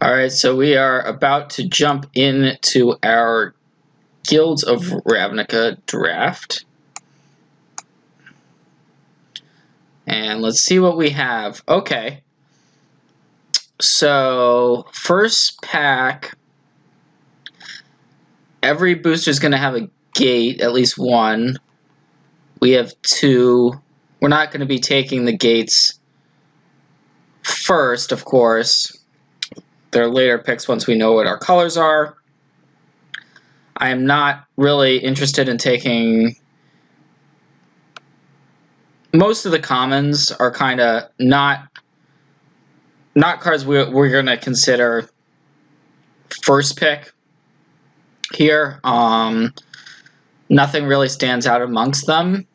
Alright, so we are about to jump into our Guilds of Ravnica draft. And let's see what we have. Okay. So, first pack, every booster is going to have a gate, at least one. We have two. We're not going to be taking the gates first, of course. They're later picks once we know what our colors are. I am not really interested in taking... Most of the commons are kind of not cards we're going to consider first pick here. Nothing really stands out amongst them.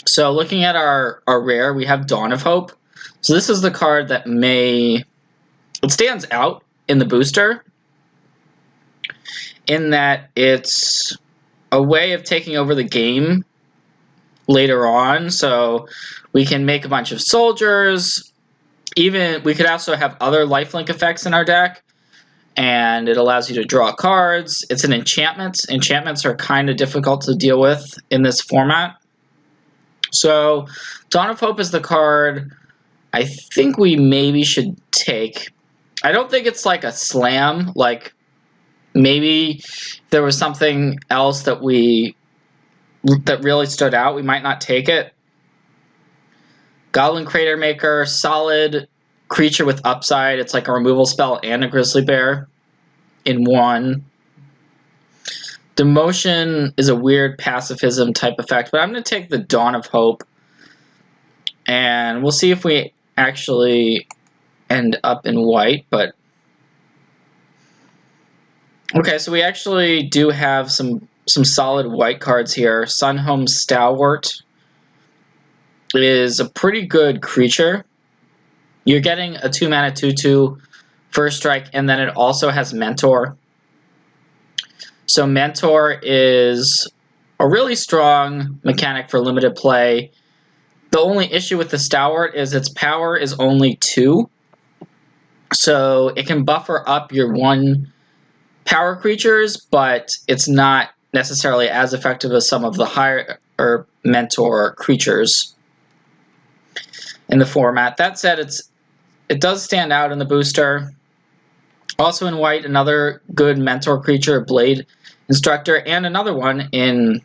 So looking at our rare, we have Dawn of Hope. So this is the card that it stands out in the booster in that it's a way of taking over the game later on. So we can make a bunch of soldiers. Even we could also have other lifelink effects in our deck, and it allows you to draw cards. It's an enchantment. Enchantments are kind of difficult to deal with in this format. So Dawn of Hope is the card I think we maybe should take. I don't think it's like a slam. Like maybe if there was something else that really stood out, we might not take it. Goblin Crater Maker, solid creature with upside. It's like a removal spell and a Grizzly Bear in one. Demotion is a weird pacifism type effect, but I'm going to take the Dawn of Hope. And we'll see if we actually end up in white, but... Okay, so we actually do have some solid white cards here. Sunhome Stalwart is a pretty good creature. You're getting a 2-mana 2/2 first strike, and then it also has Mentor. So Mentor is a really strong mechanic for limited play. The only issue with the Stalwart is its power is only 2. So it can buffer up your 1 power creatures, but it's not necessarily as effective as some of the higher Mentor creatures in the format. That said, it does stand out in the booster. Also in white, another good Mentor creature, Blade Instructor, and another one in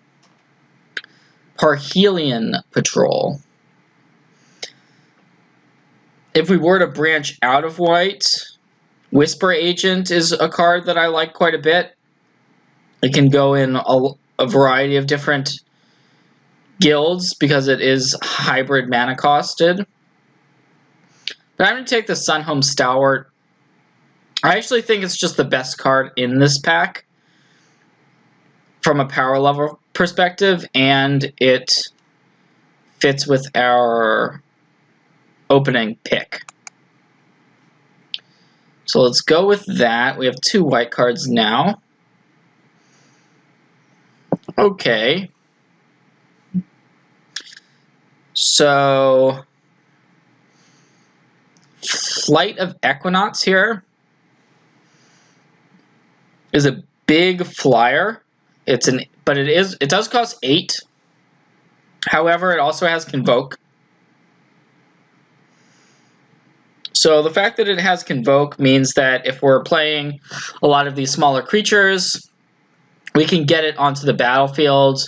Parhelion Patrol. If we were to branch out of white, Whisper Agent is a card that I like quite a bit. It can go in a variety of different guilds because it is hybrid mana costed. But I'm going to take the Sunhome Stalwart. I actually think it's just the best card in this pack from a power level perspective, and it fits with our opening pick. So let's go with that. We have 2 white cards now. Okay. So Flight of Equinox here is a big flyer. But it does cost 8. However, it also has Convoke. So the fact that it has Convoke means that if we're playing a lot of these smaller creatures, we can get it onto the battlefield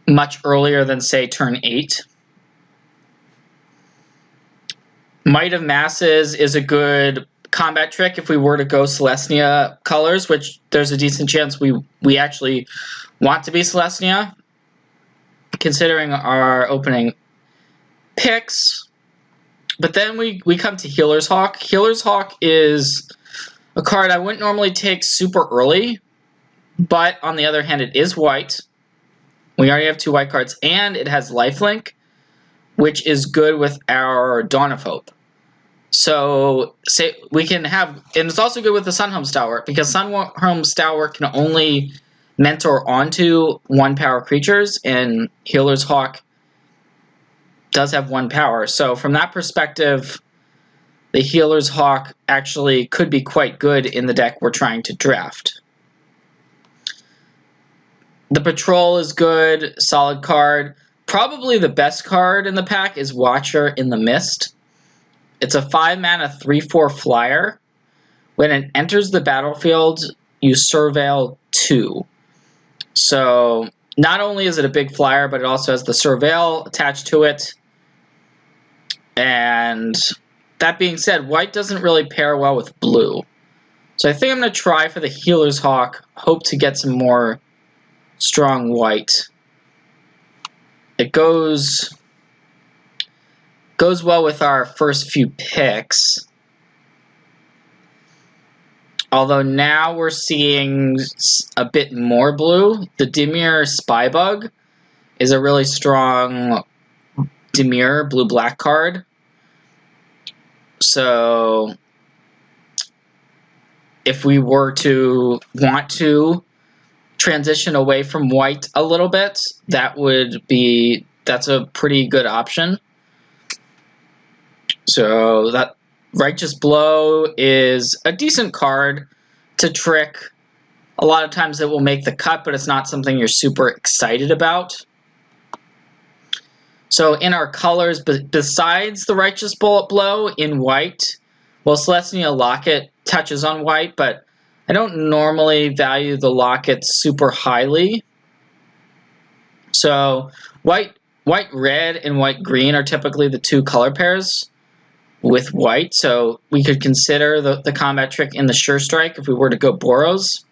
much earlier than, say, turn 8. Might of Masses is a good combat trick if we were to go Celestia colors, which there's a decent chance we actually want to be Celestia, considering our opening picks. But then we come to Healer's Hawk. Healer's Hawk is a card I wouldn't normally take super early, but on the other hand, it is white. We already have 2 white cards, and it has Lifelink, which is good with our Dawn of Hope. So say we can have, and it's also good with the Sunhome Stalwart, because Sunhome Stalwart can only mentor onto 1 power creatures, and Healer's Hawk does have 1 power. So from that perspective, the Healer's Hawk actually could be quite good in the deck we're trying to draft. The Patrol is good, solid card. Probably the best card in the pack is Watcher in the Mist. It's a 5-mana 3/4 flyer. When it enters the battlefield, you surveil 2. So not only is it a big flyer, but it also has the surveil attached to it. And that being said, white doesn't really pair well with blue. So I think I'm going to try for the Healer's Hawk, hope to get some more strong white. It goes well with our first few picks. Although now we're seeing a bit more blue. The Dimir Spybug is a really strong Dimir blue-black card. So if we were to want to transition away from white a little bit, that's a pretty good option. So that Righteous Blow is a decent card to trick. A lot of times it will make the cut, but it's not something you're super excited about. So in our colors, besides the Righteous Blow in white, well, Celestia Locket touches on white, but I don't normally value the Locket super highly. So white, red, and white, green are typically the two color pairs with white, so we could consider the combat trick in the Sure Strike if we were to go Boros.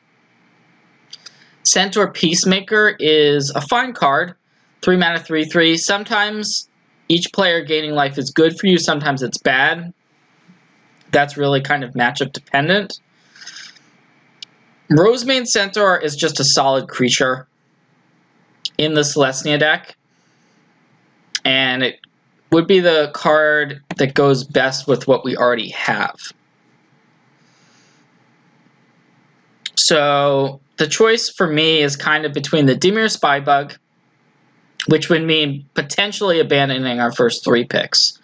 Centaur Peacemaker is a fine card, 3-mana 3/3. Sometimes each player gaining life is good for you, sometimes it's bad. That's really kind of matchup dependent. Rosemane Centaur is just a solid creature in the Celestia deck, and it would be the card that goes best with what we already have. So the choice for me is kind of between the Dimir Spybug, which would mean potentially abandoning our first 3 picks,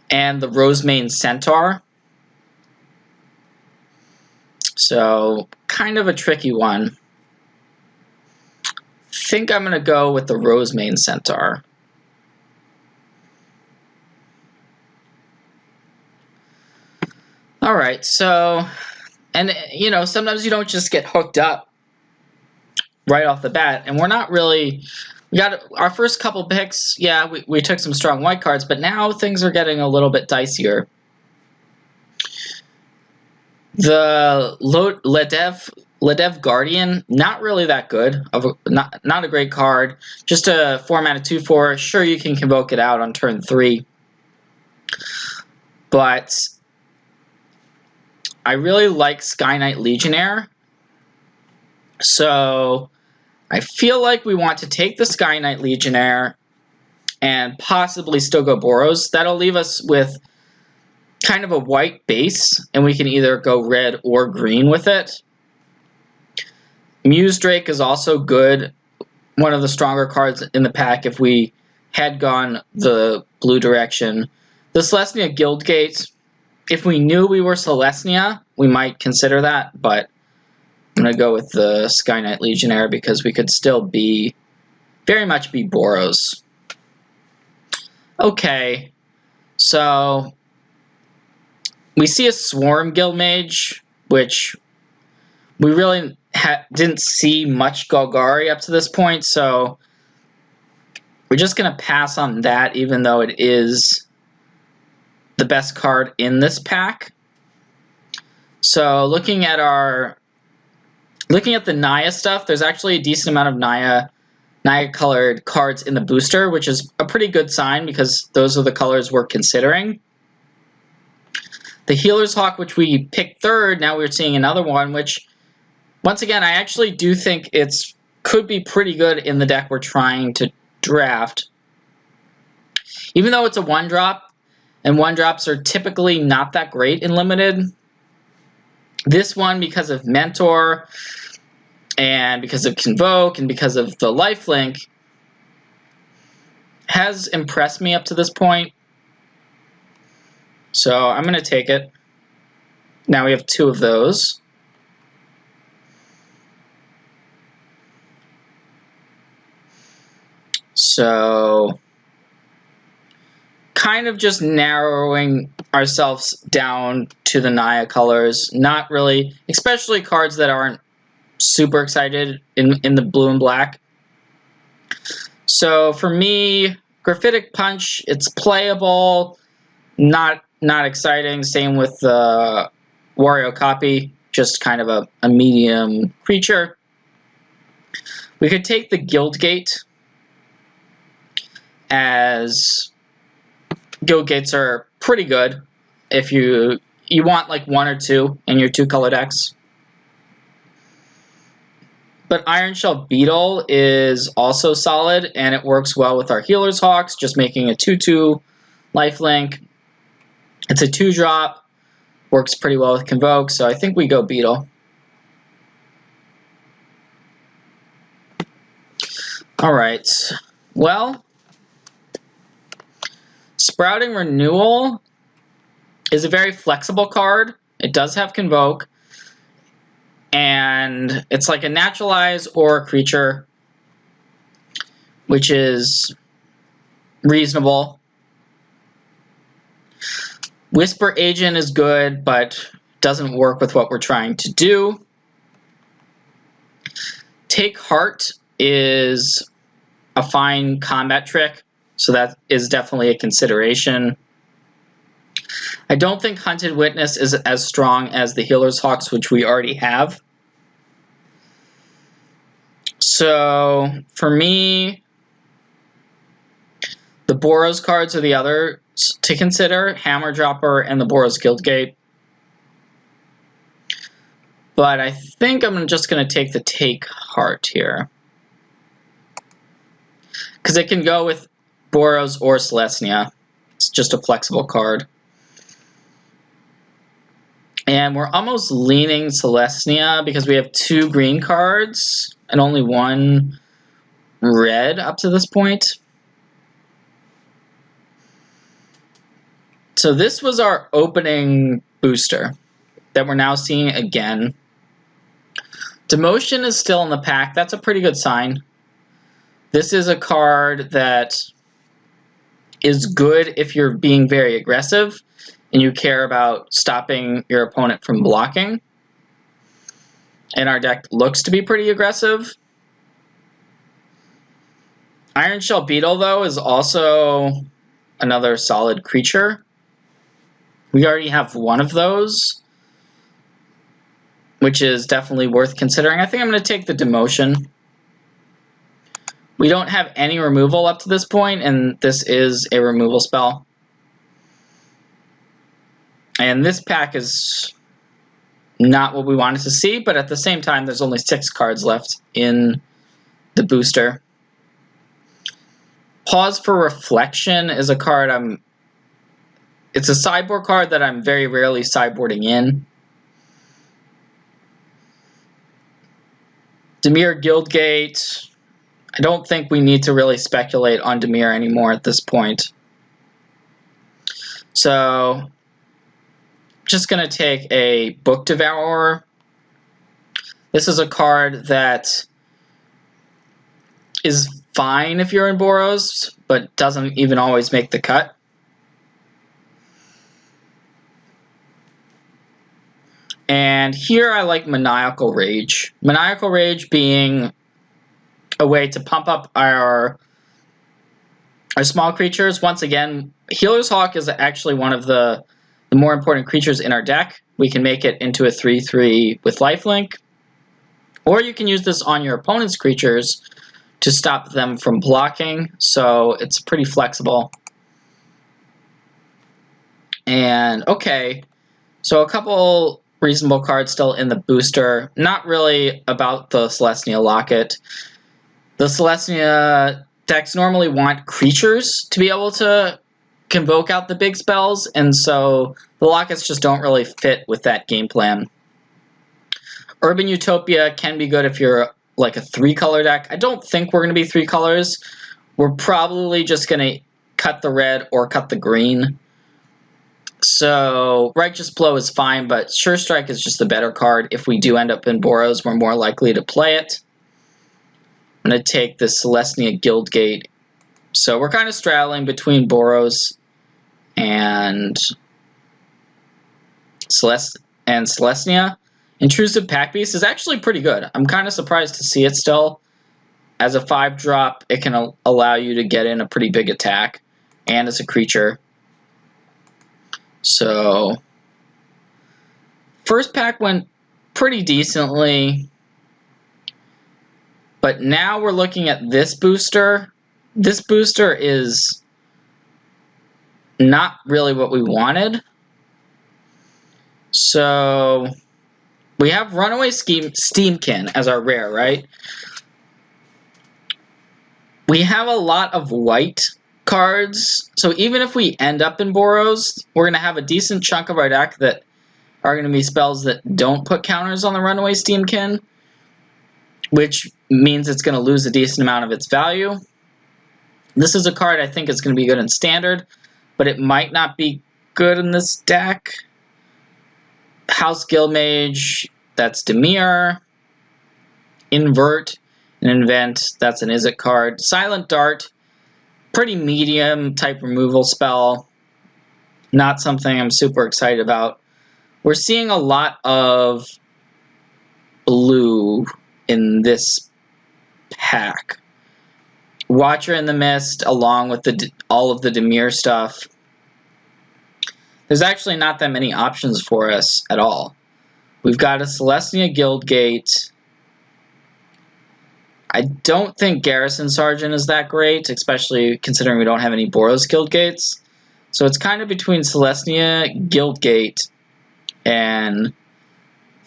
and the Rosemane Centaur. So kind of a tricky one. I think I'm going to go with the Rosemane Centaur. All right, so, and you know, sometimes you don't just get hooked up right off the bat, and we're not really, we got our first couple picks, yeah, we took some strong white cards, but now things are getting a little bit dicier. The Ledev Guardian, not really that good, not a great card, just a 4-mana 2/4, sure you can convoke it out on turn 3, but I really like Sky Knight Legionnaire, so I feel like we want to take the Sky Knight Legionnaire and possibly still go Boros. That'll leave us with kind of a white base, and we can either go red or green with it. Muse Drake is also good, one of the stronger cards in the pack if we had gone the blue direction. The Celestia Guildgate, if we knew we were Celestia, we might consider that, but I'm going to go with the Sky Knight Legionnaire because we could still very much be Boros. Okay, so we see a Swarm Guildmage, which we really didn't see much Golgari up to this point, so we're just going to pass on that, even though it is the best card in this pack. So looking at the Naya stuff, there's actually a decent amount of Naya colored cards in the booster, which is a pretty good sign because those are the colors we're considering. The Healer's Hawk, which we picked third, now we're seeing another one, which, once again, I actually do think could be pretty good in the deck we're trying to draft. Even though it's a 1-drop, and 1-drops are typically not that great in Limited, this one, because of Mentor, and because of Convoke, and because of the lifelink, has impressed me up to this point. So I'm going to take it. Now we have 2 of those. So kind of just narrowing ourselves down to the Naya colors. Not really, especially cards that aren't super excited in the blue and black. So for me, Graphitic Punch, it's playable, not exciting. Same with the Wario Copy, just kind of a medium creature. We could take the Guild Gate, as Guild Gates are pretty good if you want like 1 or 2 in your 2-color decks. But Iron Shell Beetle is also solid, and it works well with our Healer's Hawks, just making a 2/2 lifelink. It's a 2-drop, works pretty well with Convoke, so I think we go Beetle. Alright, well, Sprouting Renewal is a very flexible card. It does have Convoke, and it's like a naturalize or a creature, which is reasonable. Whisper Agent is good, but doesn't work with what we're trying to do. Take Heart is a fine combat trick, so that is definitely a consideration. I don't think Hunted Witness is as strong as the Healer's Hawks, which we already have. So for me, the Boros cards are the others to consider, Hammer Dropper and the Boros Guildgate. But I think I'm just going to take the Take Heart here, because it can go with Boros or Celestia. It's just a flexible card. And we're almost leaning Celestia because we have 2 green cards and only 1 red up to this point. So this was our opening booster that we're now seeing again. Demotion is still in the pack. That's a pretty good sign. This is a card that is good if you're being very aggressive and you care about stopping your opponent from blocking. And our deck looks to be pretty aggressive. Iron Shell Beetle, though, is also another solid creature. We already have 1 of those, which is definitely worth considering. I think I'm going to take the Demotion. We don't have any removal up to this point, and this is a removal spell. And this pack is not what we wanted to see, but at the same time, there's only 6 cards left in the booster. Pause for Reflection is a card it's a sideboard card that I'm very rarely sideboarding in. Dimir Guildgate. I don't think we need to really speculate on Dimir anymore at this point. So, just going to take a Book Devourer. This is a card that is fine if you're in Boros, but doesn't even always make the cut. And here I like Maniacal Rage. Maniacal Rage being a way to pump up our small creatures. Once again, Healer's Hawk is actually one of the more important creatures in our deck. We can make it into a 3/3 with lifelink. Or you can use this on your opponent's creatures to stop them from blocking. So it's pretty flexible. And okay, so a couple reasonable cards still in the booster. Not really about the Celestia Locket. The Celestia decks normally want creatures to be able to convoke out the big spells, and so the Lockets just don't really fit with that game plan. Urban Utopia can be good if you're like a 3-color deck. I don't think we're going to be 3 colors. We're probably just going to cut the red or cut the green. So Righteous Blow is fine, but Sure Strike is just the better card. If we do end up in Boros, we're more likely to play it. I'm going to take the Selesnya Guildgate. So we're kind of straddling between Boros and Selesnya. Intrusive Pack Beast is actually pretty good. I'm kind of surprised to see it still. As a 5-drop, it can allow you to get in a pretty big attack, and it's a creature. So, first pack went pretty decently, but now we're looking at this booster. This booster is not really what we wanted. So, we have Runaway Steamkin as our rare, right? We have a lot of white cards, so even if we end up in Boros, we're going to have a decent chunk of our deck that are going to be spells that don't put counters on the Runaway Steamkin, which means it's going to lose a decent amount of its value. This is a card I think is going to be good in Standard, but it might not be good in this deck. House Guildmage, that's Dimir. Invert, an Invent, that's an Izzet card. Silent Dart, pretty medium type removal spell. Not something I'm super excited about. We're seeing a lot of blue in this pack. Watcher in the Mist, along with all of the Dimir stuff. There's actually not that many options for us at all. We've got a Selesnya Guildgate. I don't think Garrison Sergeant is that great, especially considering we don't have any Boros Guildgates. So it's kind of between Selesnya Guildgate and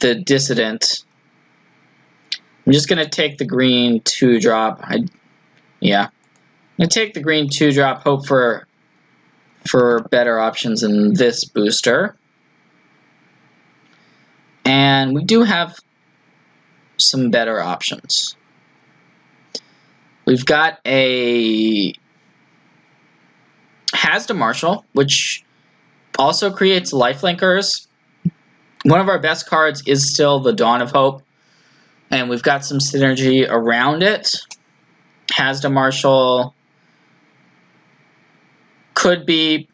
the Dissident. I'm just going to take the green 2-drop. Yeah. I'm going to take the green 2-drop, hope for better options in this booster. And we do have some better options. We've got a Hazda Marshal, which also creates lifelinkers. One of our best cards is still the Dawn of Hope, and we've got some synergy around it. Hazda Marshal could be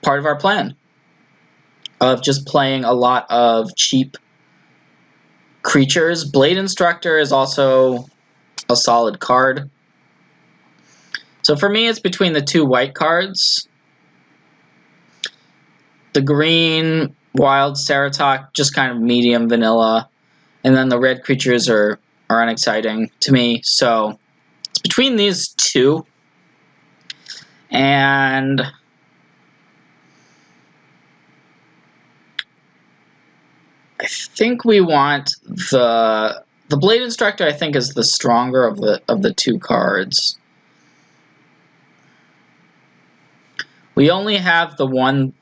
part of our plan of just playing a lot of cheap creatures. Blade Instructor is also a solid card. So for me, it's between the two white cards. The green Wild Ceratok, just kind of medium vanilla. And then the red creatures are unexciting to me. So it's between these two. And I think we want the Blade Instructor, I think, is the stronger of the two cards. We only have the one.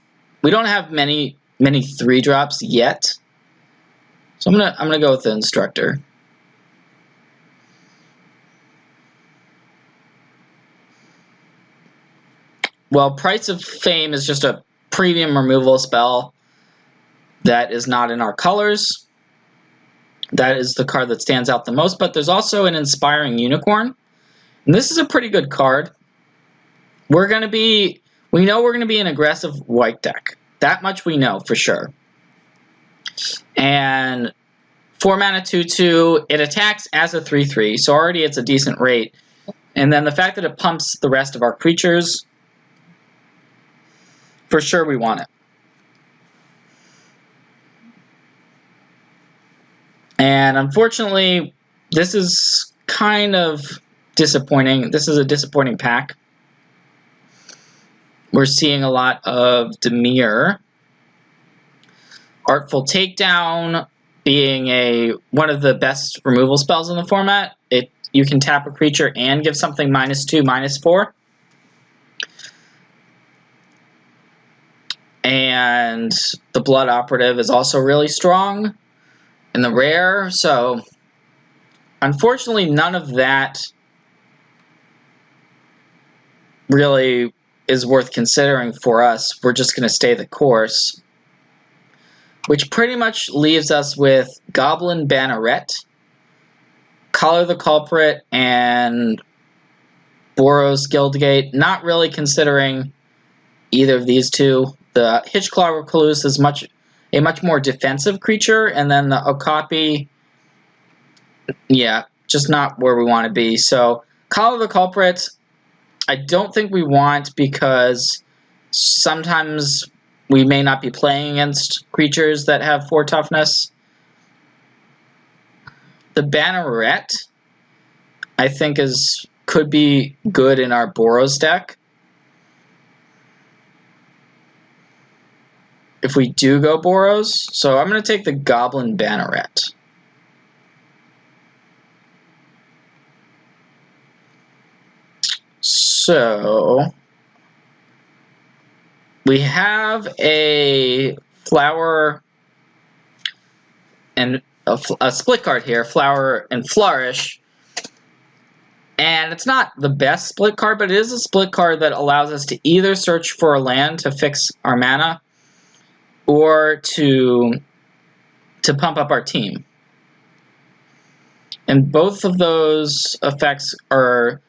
We don't have many 3-drops yet. So I'm gonna go with the Instructor. Well, Price of Fame is just a premium removal spell that is not in our colors. That is the card that stands out the most, but there's also an Inspiring Unicorn. And this is a pretty good card. We know we're going to be an aggressive white deck. That much we know for sure. And 4 mana 2/2, it attacks as a 3/3, so already it's a decent rate. And then the fact that it pumps the rest of our creatures, for sure we want it. And unfortunately, this is kind of disappointing. This is a disappointing pack. We're seeing a lot of Dimir. Artful Takedown being one of the best removal spells in the format. You can tap a creature and give something -2, -4. And the Blood Operative is also really strong in the rare. So unfortunately, none of that really is worth considering for us. We're just going to stay the course, which pretty much leaves us with Goblin Banneret, Collar the Culprit, and Boros Guildgate. Not really considering either of these two. The Hitchclaw Recluse is a much more defensive creature, and then the Okapi, yeah, just not where we want to be. So Collar the Culprit, I don't think we want, because sometimes we may not be playing against creatures that have 4 toughness. The Banneret, I think, could be good in our Boros deck. If we do go Boros, so I'm going to take the Goblin Banneret. So we have a flower and a split card here, Flower and Flourish. And it's not the best split card, but it is a split card that allows us to either search for a land to fix our mana or to pump up our team. And both of those effects are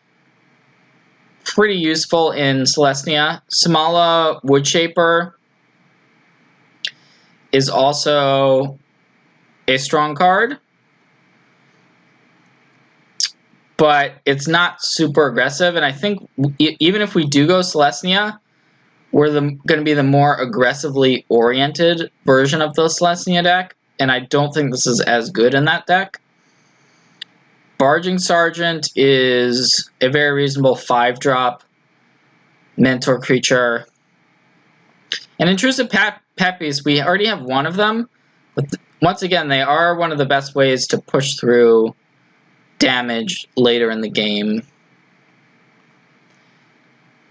pretty useful in Celestia. Samala Woodshaper is also a strong card, but it's not super aggressive, and I think even if we do go Celestia, we're going to be the more aggressively oriented version of the Celestia deck, and I don't think this is as good in that deck. Barging Sergeant is a very reasonable 5-drop mentor creature. And Intrusive Pack Beast, we already have one of them, but once again, they are one of the best ways to push through damage later in the game.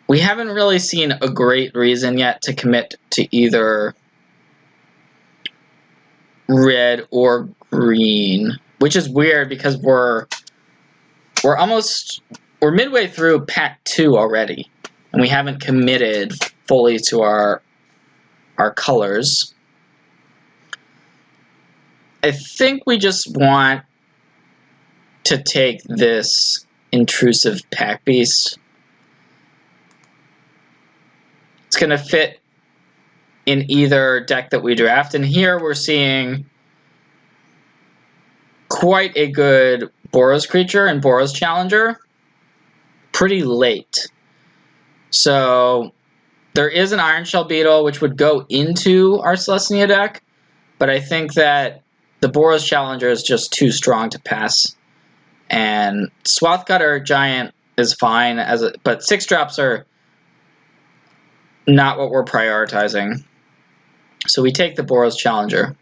We haven't really seen a great reason yet to commit to either red or green, which is weird because we're midway through pack 2 already, and we haven't committed fully to our colors. I think we just want to take this Intrusive Pack Beast. It's going to fit in either deck that we draft, and here we're seeing quite a good Boros creature and Boros Challenger pretty late. So there is an Iron Shell Beetle which would go into our Celestia deck, but I think that the Boros Challenger is just too strong to pass. And Swathcutter Giant is fine, but 6-drops are not what we're prioritizing. So we take the Boros Challenger.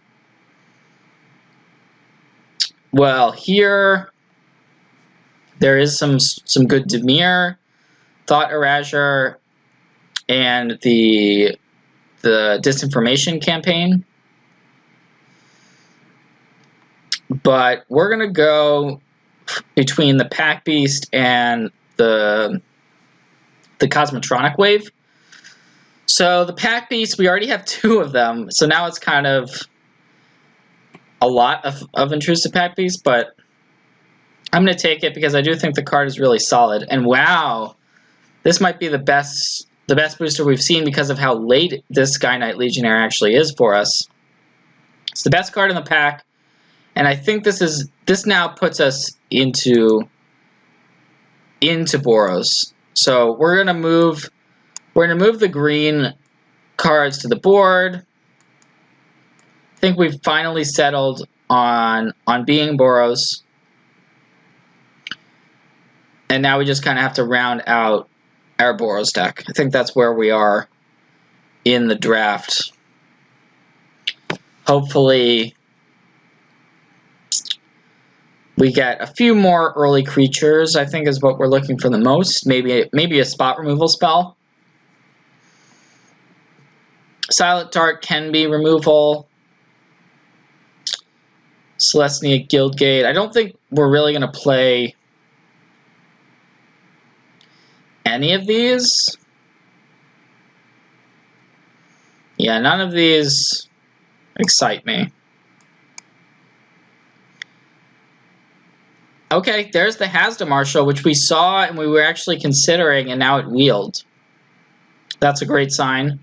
Well, here there is some good Dimir, Thought Erasure, and the Disinformation Campaign. But we're going to go between the Pack Beast and the Cosmotronic Wave. So the Pack Beast, we already have 2 of them, so now it's kind of a lot of Intrusive Pack Beast, but I'm going to take it because I do think the card is really solid. And wow, this might be the best booster we've seen because of how late this Sky Knight Legionnaire actually is for us. It's the best card in the pack, and I think this now puts us into Boros. So we're gonna move the green cards to the board. I think we've finally settled on being Boros. And now we just kind of have to round out our Boros deck. I think that's where we are in the draft. Hopefully we get a few more early creatures, I think is what we're looking for the most. Maybe a spot removal spell. Silent Dart can be removal. Celestia Guildgate. I don't think we're really going to play any of these. Yeah, none of these excite me. Okay, there's the Hasda Marshal, which we saw and we were actually considering, and now it wheeled. That's a great sign.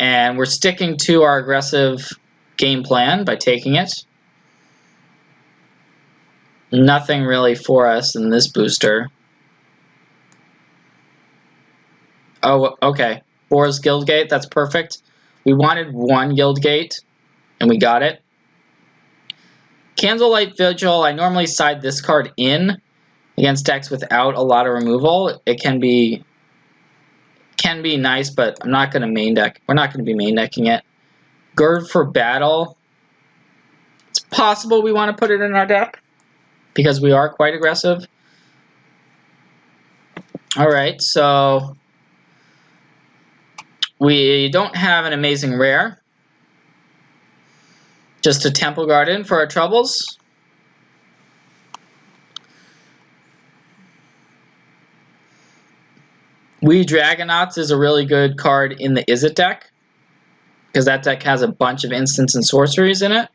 And we're sticking to our aggressive game plan by taking it. Nothing really for us in this booster. Oh, okay. Boros Guildgate, that's perfect. We wanted one Guildgate, and we got it. Candlelight Vigil, I normally side this card in against decks without a lot of removal. It can be nice, but I'm not going to main deck. We're not going to be main decking it. Gird for Battle. It's possible we want to put it in our deck because we are quite aggressive. Alright, so we don't have an amazing rare. Just a Temple Garden for our troubles. We Dragonauts is a really good card in the Izzet deck, because that deck has a bunch of instants and sorceries in it.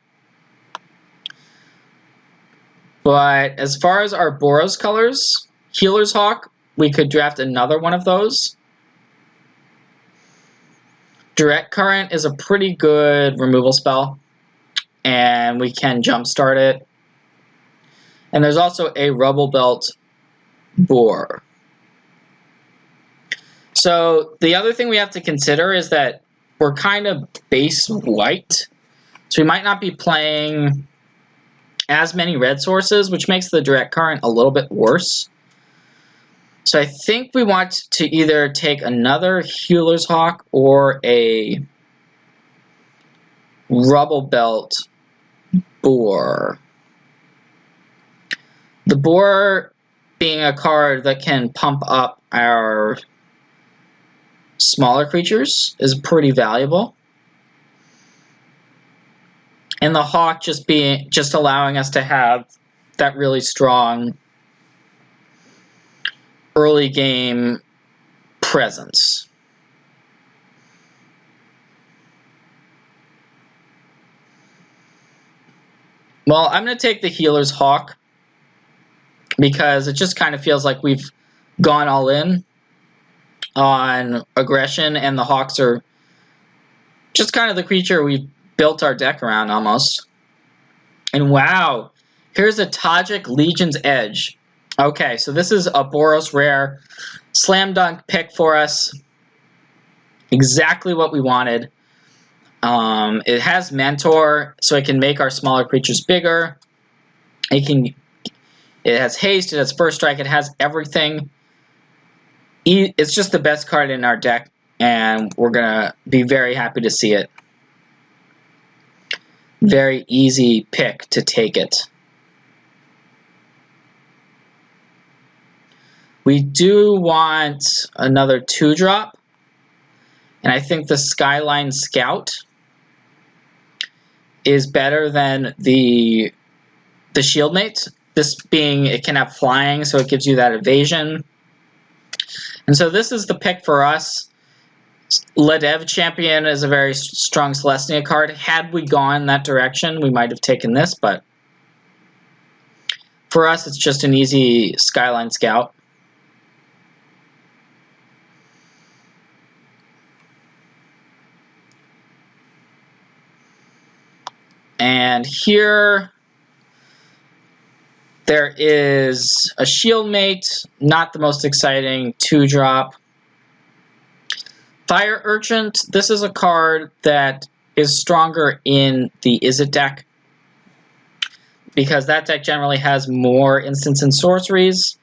But as far as our Boros colors, Healer's Hawk, we could draft another one of those. Direct Current is a pretty good removal spell, and we can jumpstart it. And there's also a Rubble Belt Boar. So the other thing we have to consider is that we're kind of base white, so we might not be playing as many red sources, which makes the Direct Current a little bit worse. So I think we want to either take another Healer's Hawk or a Rubble Belt Boar. The Boar being a card that can pump up our smaller creatures is pretty valuable. And the Hawk just allowing us to have that really strong early game presence. Well, I'm going to take the Healer's Hawk because it just kind of feels like we've gone all in on aggression, and the Hawks are just kind of the creature we've built our deck around almost. And wow, here's a Tajik Legion's Edge. Okay, so this is a Boros rare slam dunk pick for us. Exactly what we wanted. It has Mentor, so it can make our smaller creatures bigger. It has haste, it has first strike, it has everything. It's just the best card in our deck, and we're going to be very happy to see it. Very easy pick to take it. We do want another 2-drop, and I think the Skyline Scout is better than the Shieldmate. This being, it can have flying, so it gives you that evasion. And so this is the pick for us. Ladev Champion is a very strong Celestia card. Had we gone that direction, we might have taken this, but for us, it's just an easy Skyline Scout. And here, there is a Shieldmate, not the most exciting 2-drop. Fire Urchant, this is a card that is stronger in the Izzet deck, because that deck generally has more instants and sorceries.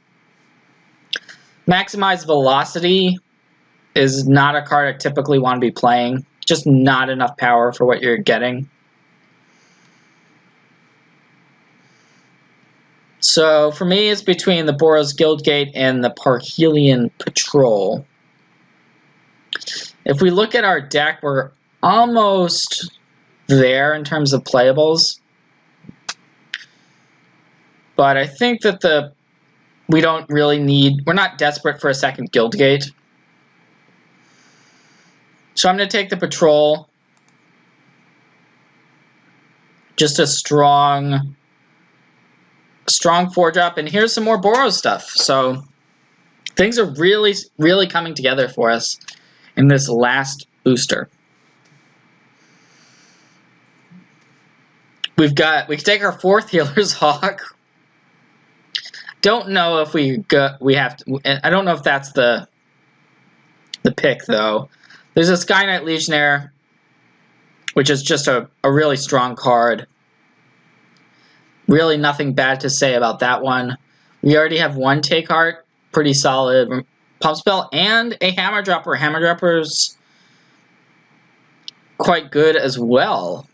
Maximize Velocity is not a card I typically want to be playing. Just not enough power for what you're getting. So for me, it's between the Boros Guildgate and the Parhelion Patrol. If we look at our deck, we're almost there in terms of playables. But I think that we don't really need, we're not desperate for a second Guildgate. So I'm going to take the Patrol. Just a strong 4-drop. And here's some more Boros stuff. So things are really, really coming together for us in this last booster. We can take our 4th Healer's Hawk. Don't know if we have to. I don't know if that's the pick though. There's a Sky Knight Legionnaire, which is just a really strong card. Really nothing bad to say about that one. We already have 1 Take Heart, pretty solid pump spell, and a Hammer Dropper. Hammer Dropper's quite good as well.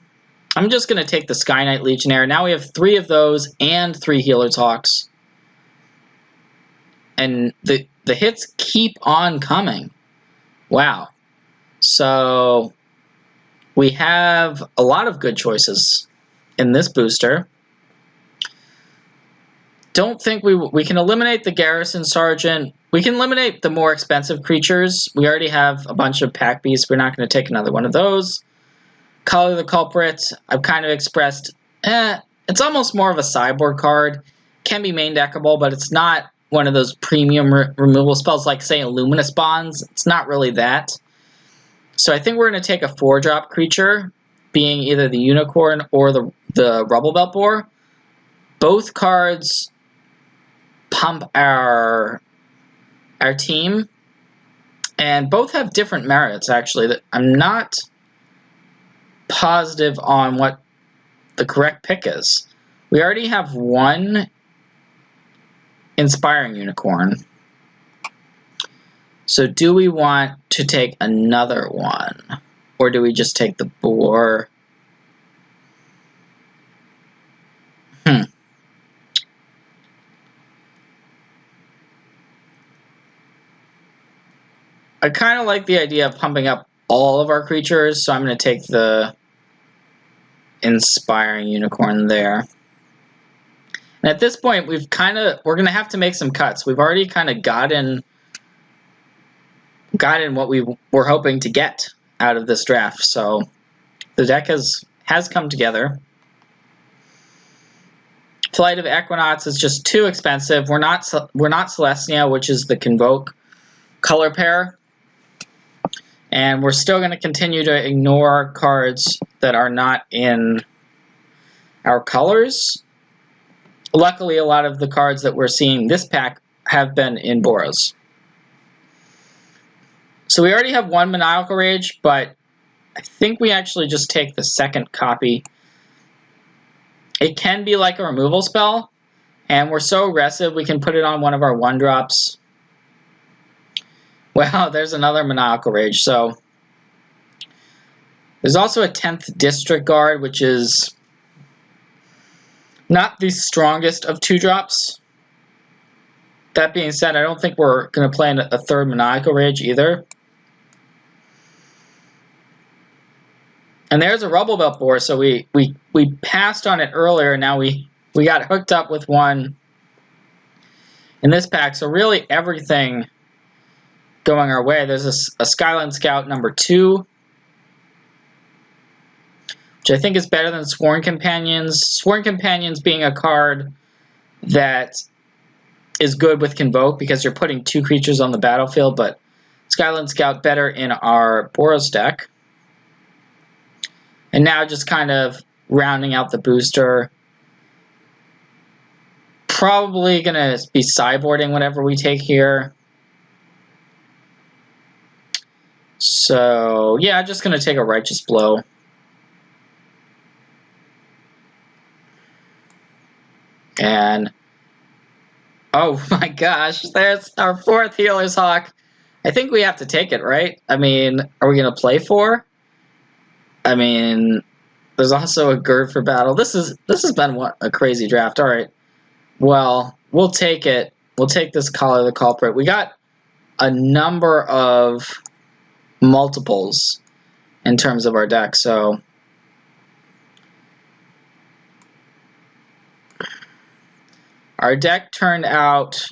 I'm just going to take the Sky Knight Legionnaire. Now we have 3 of those and 3 Healer's Hawks. And the hits keep on coming. Wow. So we have a lot of good choices in this booster. Don't think we can eliminate the Garrison Sergeant. We can eliminate the more expensive creatures. We already have a bunch of Pack Beasts. We're not going to take another one of those. Color the Culprit. I've kind of expressed, it's almost more of a sideboard card. Can be main deckable, but it's not one of those premium removal spells like, say, Luminous Bonds. It's not really that. So I think we're going to take a 4-drop creature, being either the Unicorn or the Rubble Belt Boar. Both cards pump our team, and both have different merits, actually. That I'm not positive on what the correct pick is. We already have 1 Inspiring Unicorn. So do we want to take another one? Or do we just take the Boar? I kind of like the idea of pumping up all of our creatures, so I'm going to take the Inspiring Unicorn there. And at this point, we're going to have to make some cuts. We've already kind of gotten what we were hoping to get out of this draft. So the deck has come together. Flight of Equinox is just too expensive. We're not Celestia, which is the Convoke color pair. And we're still going to continue to ignore cards that are not in our colors. Luckily, a lot of the cards that we're seeing this pack have been in Boros. So we already have 1 Maniacal Rage, but I think we actually just take the 2nd copy. It can be like a removal spell, and we're so aggressive we can put it on one of our 1-drops. Wow, there's another Maniacal Rage. So there's also a 10th District Guard, which is not the strongest of 2-drops. That being said, I don't think we're going to play a 3rd Maniacal Rage either. And there's a Rubble Belt Boar, so we passed on it earlier. Now we got hooked up with one in this pack. So really everything going our way. There's a Skyline Scout number 2, which I think is better than Sworn Companions. Sworn Companions being a card that is good with Convoke because you're putting 2 creatures on the battlefield, but Skyline Scout better in our Boros deck. And now just kind of rounding out the booster. Probably going to be sideboarding whatever we take here. So, yeah, just going to take a Righteous Blow. And, oh my gosh, there's our 4th Healer's Hawk. I think we have to take it, right? I mean, are we going to play 4? I mean, there's also a Gird for Battle. This has been a crazy draft. All right. Well, we'll take it. We'll take this Collar the Culprit. We got a number of multiples in terms of our deck, so our deck turned out,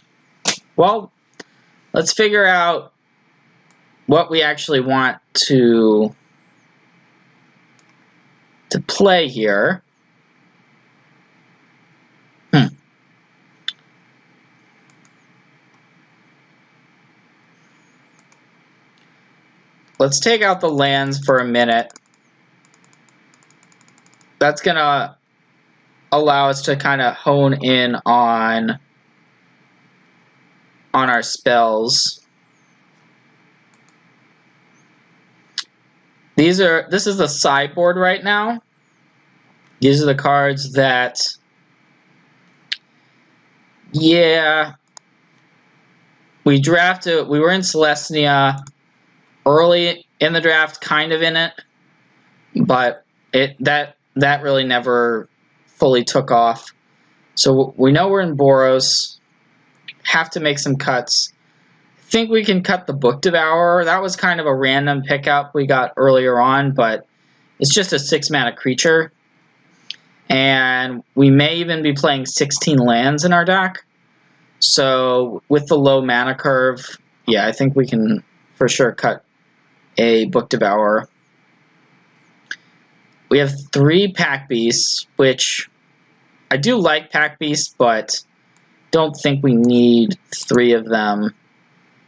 well, let's figure out what we actually want to play here. Let's take out the lands for a minute. That's going to allow us to kind of hone in on our spells. This is the sideboard right now. These are the cards that, yeah, we drafted. We were in Selesnya early in the draft, kind of in it, but that really never fully took off. So we know we're in Boros. Have to make some cuts. Think we can cut the Book Devourer. That was kind of a random pickup we got earlier on, but it's just a 6-mana creature. And we may even be playing 16 lands in our deck. So with the low mana curve, yeah, I think we can for sure cut a Book Devourer. We have 3 Pack Beasts, which I do like Pack Beasts, but don't think we need 3 of them.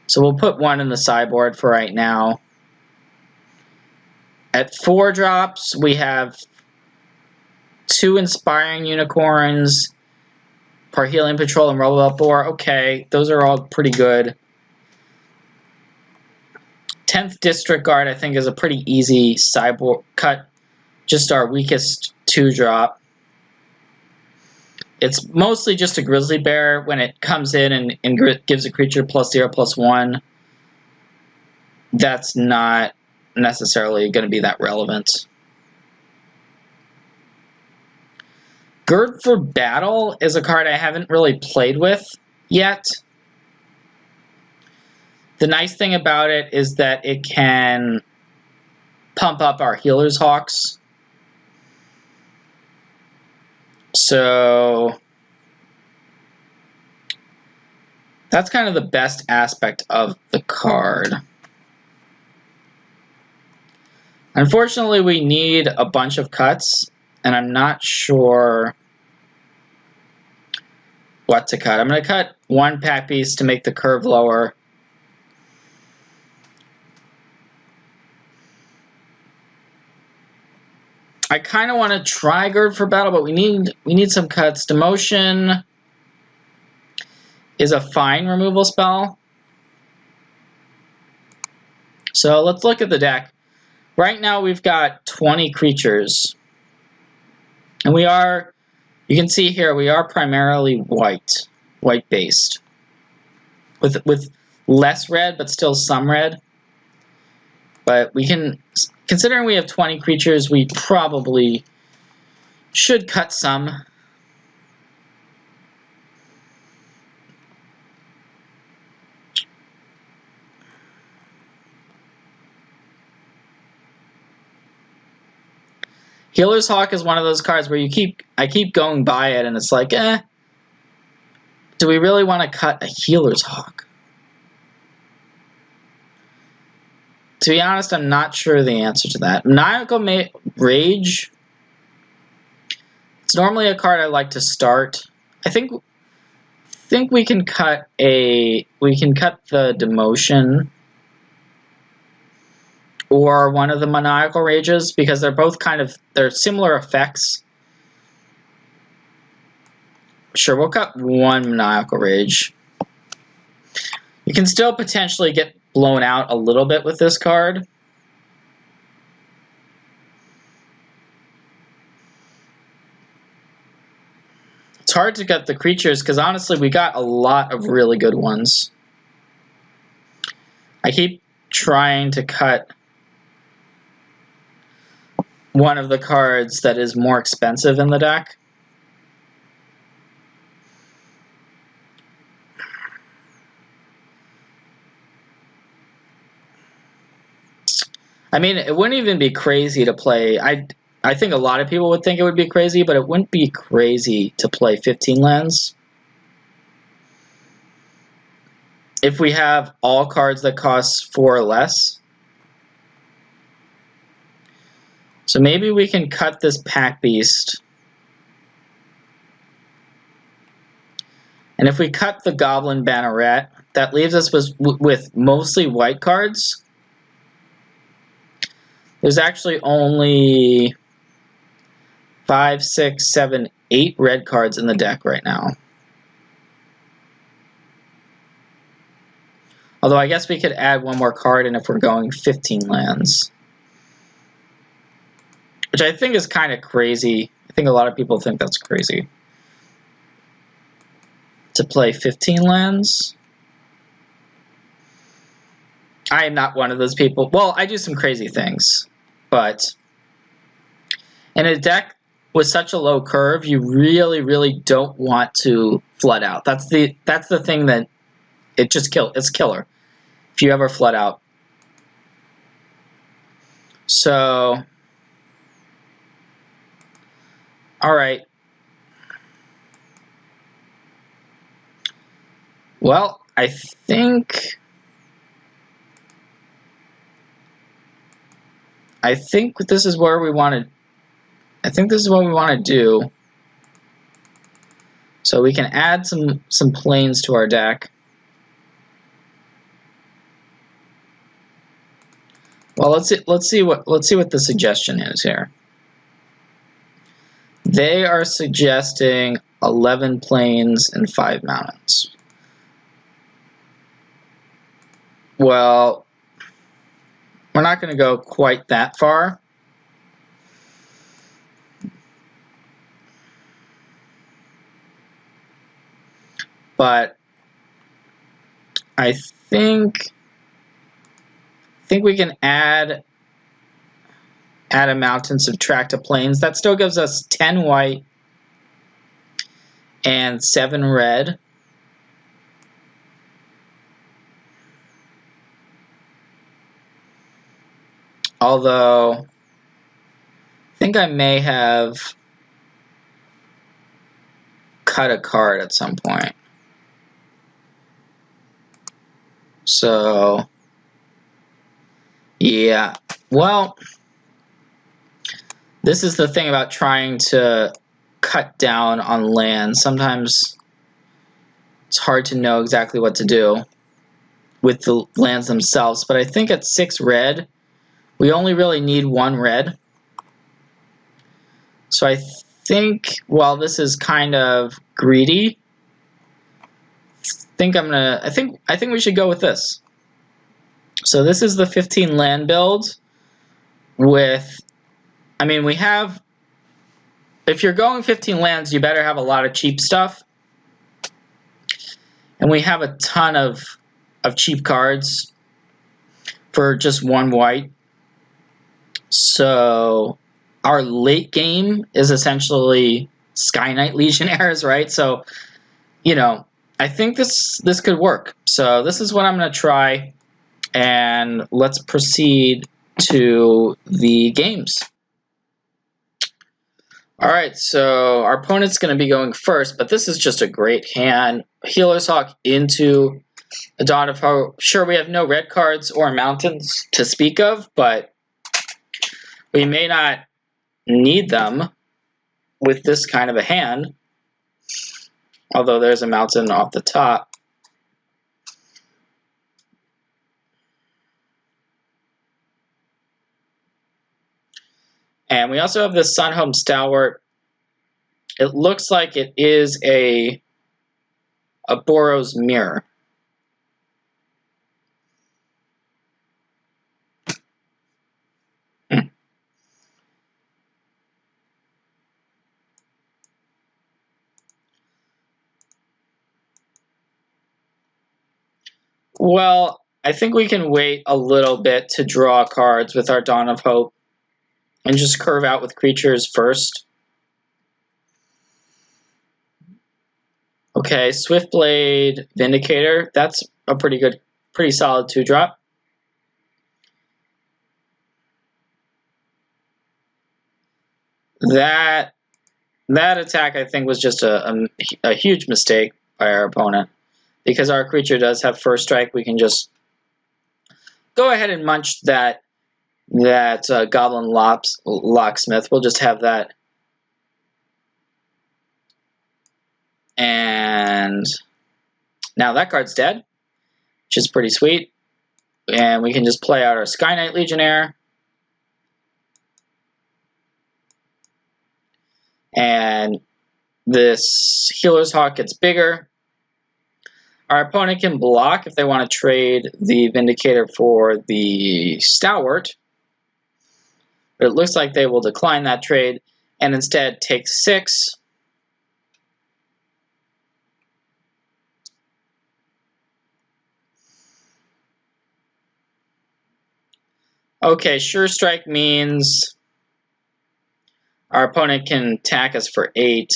So we'll put 1 in the sideboard for right now. At 4 drops, we have 2 Inspiring Unicorns, Parhelion Patrol, and Rebel Boar. Okay, those are all pretty good. 10th District Guard, I think, is a pretty easy sideboard cut. Just our weakest 2-drop. It's mostly just a Grizzly Bear when it comes in and gives a creature +0/+1. That's not necessarily going to be that relevant. Gird for Battle is a card I haven't really played with yet. The nice thing about it is that it can pump up our Healer's Hawks. So that's kind of the best aspect of the card. Unfortunately, we need a bunch of cuts, and I'm not sure what to cut. I'm going to cut 1 Pack Beast to make the curve lower. I kind of want to try Gird for Battle, but we need some cuts. Demotion is a fine removal spell. So let's look at the deck. Right now we've got 20 creatures. And we are, you can see here, we are primarily white-based. With less red, but still some red. But we can, considering we have 20 creatures, we probably should cut some. Healer's Hawk is one of those cards where I keep going by it and it's like, do we really want to cut a Healer's Hawk? To be honest, I'm not sure the answer to that. Maniacal Rage. It's normally a card I like to start. I think we can cut the Demotion or one of the Maniacal Rages because they're both they're similar effects. Sure, we'll cut 1 Maniacal Rage. You can still potentially get blown out a little bit with this card. It's hard to get the creatures because honestly we got a lot of really good ones. I keep trying to cut one of the cards that is more expensive in the deck. I mean, it wouldn't even be crazy to play. I think a lot of people would think it would be crazy, but it wouldn't be crazy to play 15 lands. if we have all cards that cost 4 or less. So maybe we can cut this Pack Beast. And if we cut the Goblin Banneret, that leaves us with mostly white cards. There's actually only 5, 6, 7, 8 red cards in the deck right now. Although I guess we could add one more card in if we're going 15 lands. Which I think is kind of crazy. I think a lot of people think that's crazy. To play 15 lands. I am not one of those people. Well, I do some crazy things. But in a deck with such a low curve, you really, really don't want to flood out. That's the thing that it just it's killer if you ever flood out. So, all right. Well, I think this is where we want to. I think this is what we want to do. So we can add some planes to our deck. Well, let's see what the suggestion is here. They are suggesting 11 planes and 5 mountains. Well, we're not going to go quite that far. But I think we can add a mountain, subtract a plains. That still gives us 10 white and 7 red. Although, I think I may have cut a card at some point. So, yeah. Well, this is the thing about trying to cut down on land. Sometimes it's hard to know exactly what to do with the lands themselves. But I think at 6 red, we only really need 1 red. So I think, while this is kind of greedy, I think we should go with this. So this is the 15 land build with, I mean, we have, if you're going 15 lands, you better have a lot of cheap stuff. And we have a ton of cheap cards for just 1 white. So our late game is essentially Sky Knight Legionnaires, right? So, you know, I think this could work. So this is what I'm going to try. And let's proceed to the games. All right, so our opponent's going to be going first, but this is just a great hand. Healer's Hawk into a Dawn of Hope. Sure, we have no red cards or mountains to speak of, but we may not need them with this kind of a hand. Although there's a mountain off the top. And we also have the Sunhome Stalwart. It looks like it is a Boros Mirror. Well, I think we can wait a little bit to draw cards with our Dawn of Hope and just curve out with creatures first. Okay, Swiftblade Vindicator. That's a pretty solid 2-drop. That attack, I think, was just a huge mistake by our opponent. because our creature does have first strike, we can just go ahead and munch that Goblin Locksmith. We'll just have that. And now that card's dead, which is pretty sweet. And we can just play out our Sky Knight Legionnaire. And this Healer's Hawk gets bigger. Our opponent can block if they want to trade the Vindicator for the Stalwart. But it looks like they will decline that trade and instead take 6. Okay, Sure Strike means our opponent can attack us for 8.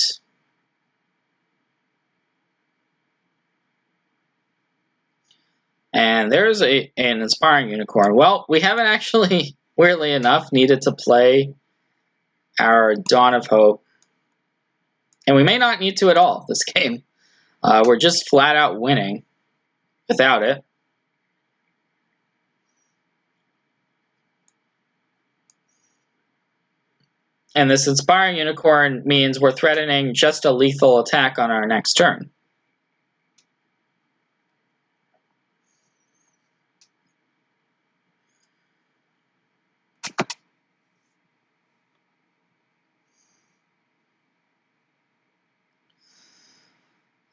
And there's an Inspiring Unicorn. Well, we haven't actually, weirdly enough, needed to play our Dawn of Hope. And we may not need to at all this game. We're just flat out winning without it. And this Inspiring Unicorn means we're threatening just a lethal attack on our next turn.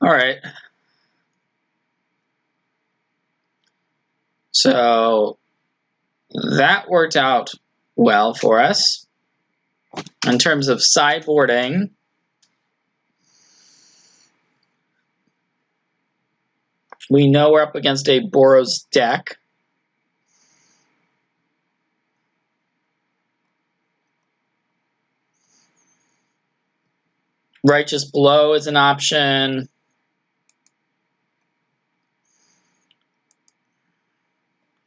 All right. So that worked out well for us. In terms of sideboarding, we know we're up against a Boros deck. Righteous Blow is an option.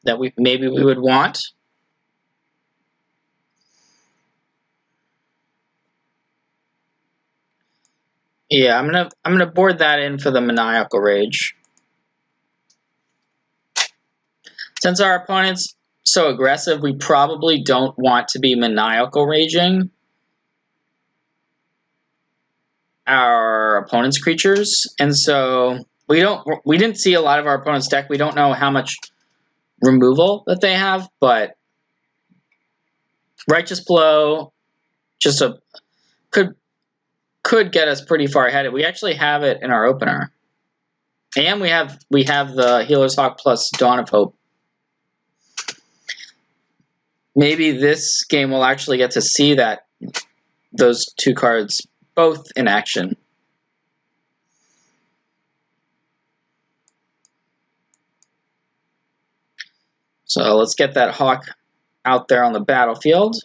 That maybe we would want. Yeah, I'm gonna board that in for the Maniacal Rage. Since our opponent's so aggressive, we probably don't want to be Maniacal Raging our opponent's creatures, and so we didn't see a lot of our opponent's deck. We don't know how much removal that they have, but Righteous Blow just could get us pretty far ahead. We actually have it in our opener. And we have the Healer's Hawk plus Dawn of Hope. Maybe this game we'll actually get to see those two cards both in action. So let's get that Hawk out there on the battlefield.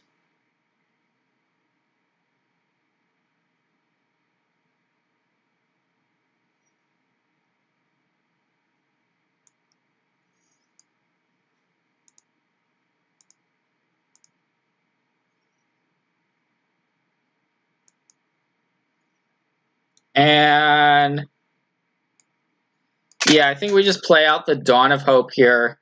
And yeah, I think we just play out the Dawn of Hope here.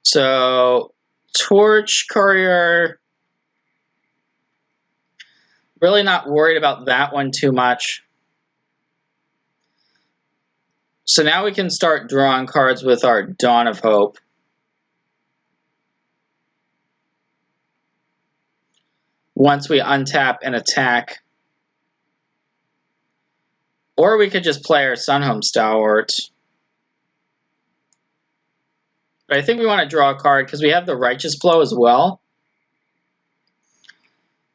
So Torch Courier, really not worried about that one too much. So now we can start drawing cards with our Dawn of Hope. Once we untap and attack. Or we could just play our Sunhome Stalwart. But I think we want to draw a card because we have the Righteous Blow as well.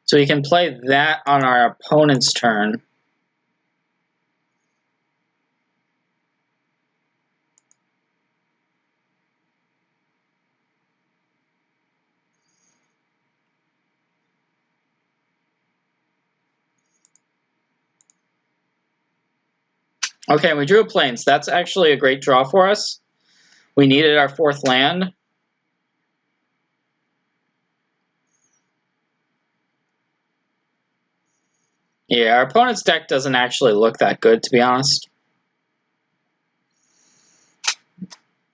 So we can play that on our opponent's turn. Okay, we drew a Plains. That's actually a great draw for us. We needed our 4th land. Yeah, our opponent's deck doesn't actually look that good, to be honest.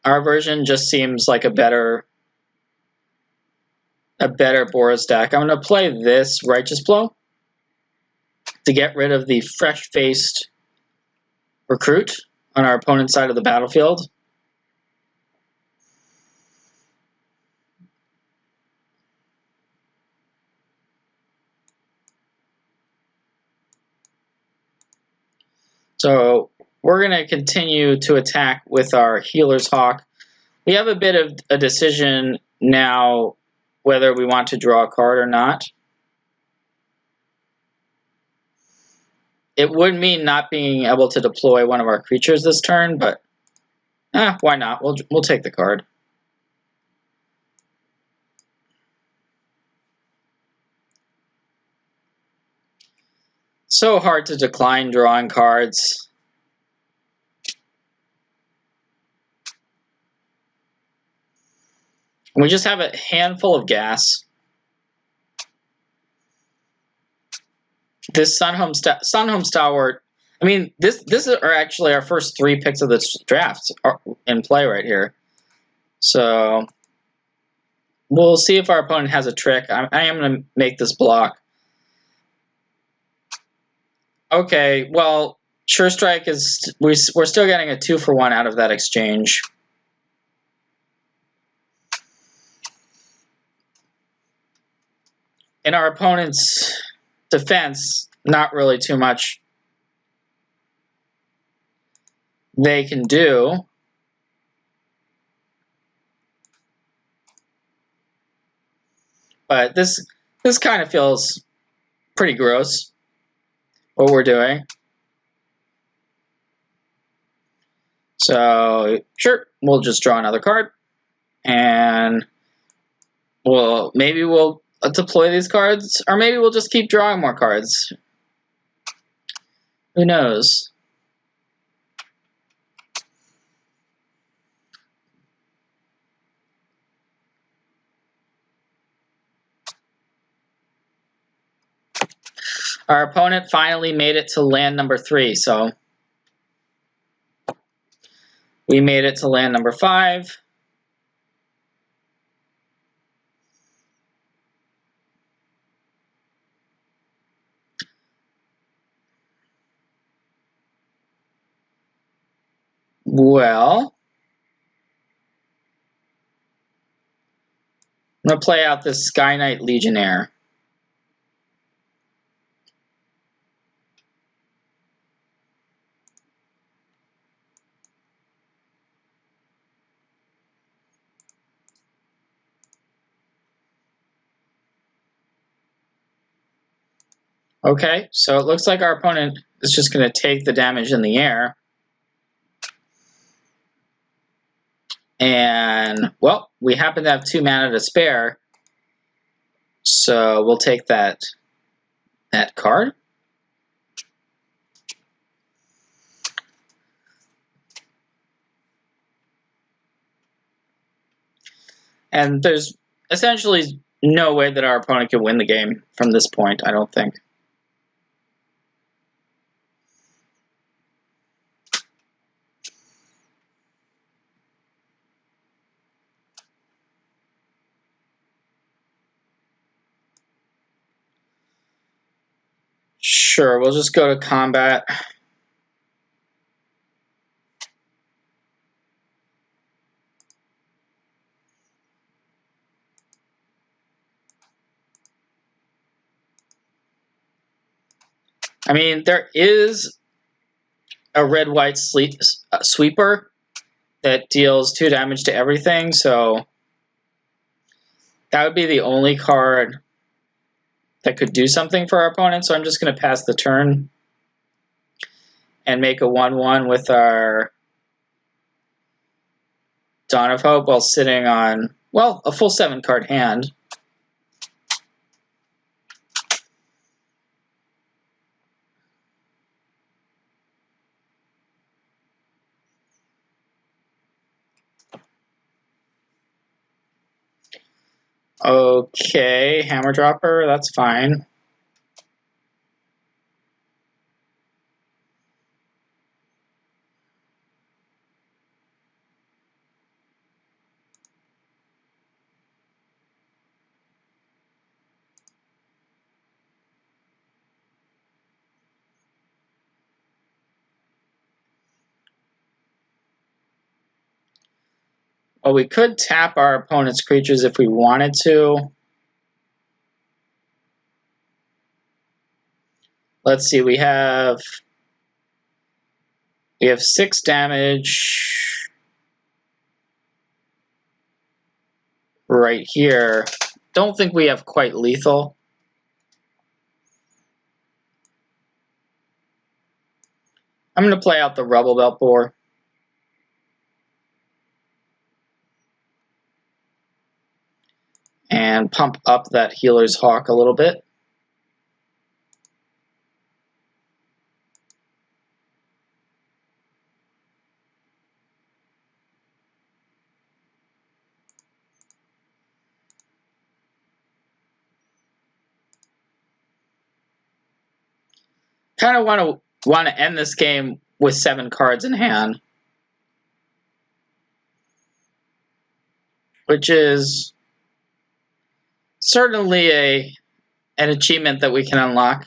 Our version just seems like a better Boros deck. I'm going to play this Righteous Blow to get rid of the fresh-faced recruit on our opponent's side of the battlefield. So we're going to continue to attack with our Healer's Hawk. We have a bit of a decision now whether we want to draw a card or not. It would mean not being able to deploy one of our creatures this turn, but why not? We'll take the card. So hard to decline drawing cards. We just have a handful of gas. This Sunhome Stalwart. I mean, this are actually our first 3 picks of this draft are in play right here. So we'll see if our opponent has a trick. I am going to make this block. Okay, well, Sure Strike is we're still getting a 2-for-1 out of that exchange. In our opponent's defense, not really too much they can do. But this kind of feels pretty gross, what we're doing. So, sure, we'll just draw another card. And maybe we'll deploy these cards, or maybe we'll just keep drawing more cards. Who knows? Our opponent finally made it to land number 3, so we made it to land number 5. Well, I'm going to play out this Sky Knight Legionnaire. Okay, so it looks like our opponent is just going to take the damage in the air. And, well, we happen to have 2 mana to spare. So we'll take that card. And there's essentially no way that our opponent can win the game from this point, I don't think. Sure, we'll just go to combat. I mean, there is a red-white sweeper that deals 2 damage to everything, so that would be the only card that could do something for our opponent. So I'm just going to pass the turn and make a 1/1 with our Dawn of Hope while sitting on, well, a full 7-card hand. Okay, Hammer Dropper, that's fine. Well, we could tap our opponent's creatures if we wanted to. Let's see, we have 6 damage right here. Don't think we have quite lethal. I'm going to play out the Rubble Belt Boar. And pump up that Healer's Hawk a little bit. Kind of want to end this game with 7 cards in hand, which is certainly an achievement that we can unlock.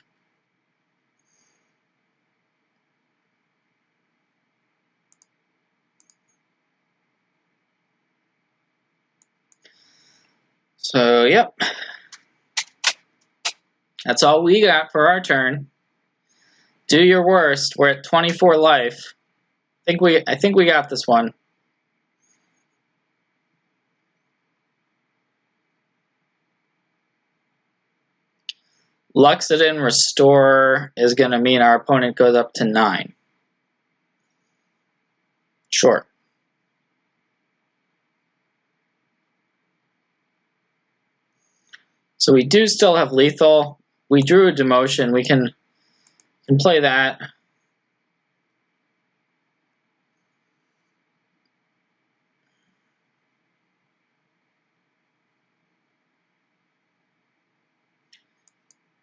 So, yep. That's all we got for our turn. Do your worst. We're at 24 life. I think we got this one. Luxodon Restore is going to mean our opponent goes up to 9. Sure. So we do still have lethal. We drew a demotion. We can play that.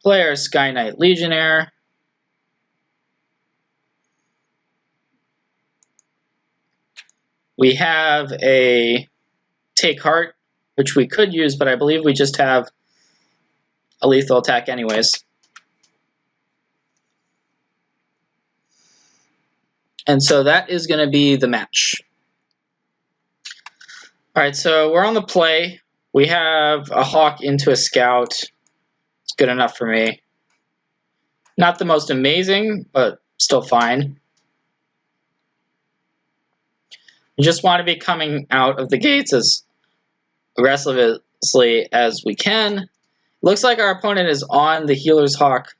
Play our Sky Knight Legionnaire. We have a Take Heart, which we could use, but I believe we just have a lethal attack anyways. And so that is going to be the match. Alright, so we're on the play. We have a Hawk into a Scout. It's good enough for me. Not the most amazing, but still fine. We just want to be coming out of the gates as aggressively as we can. Looks like our opponent is on the Healer's Hawk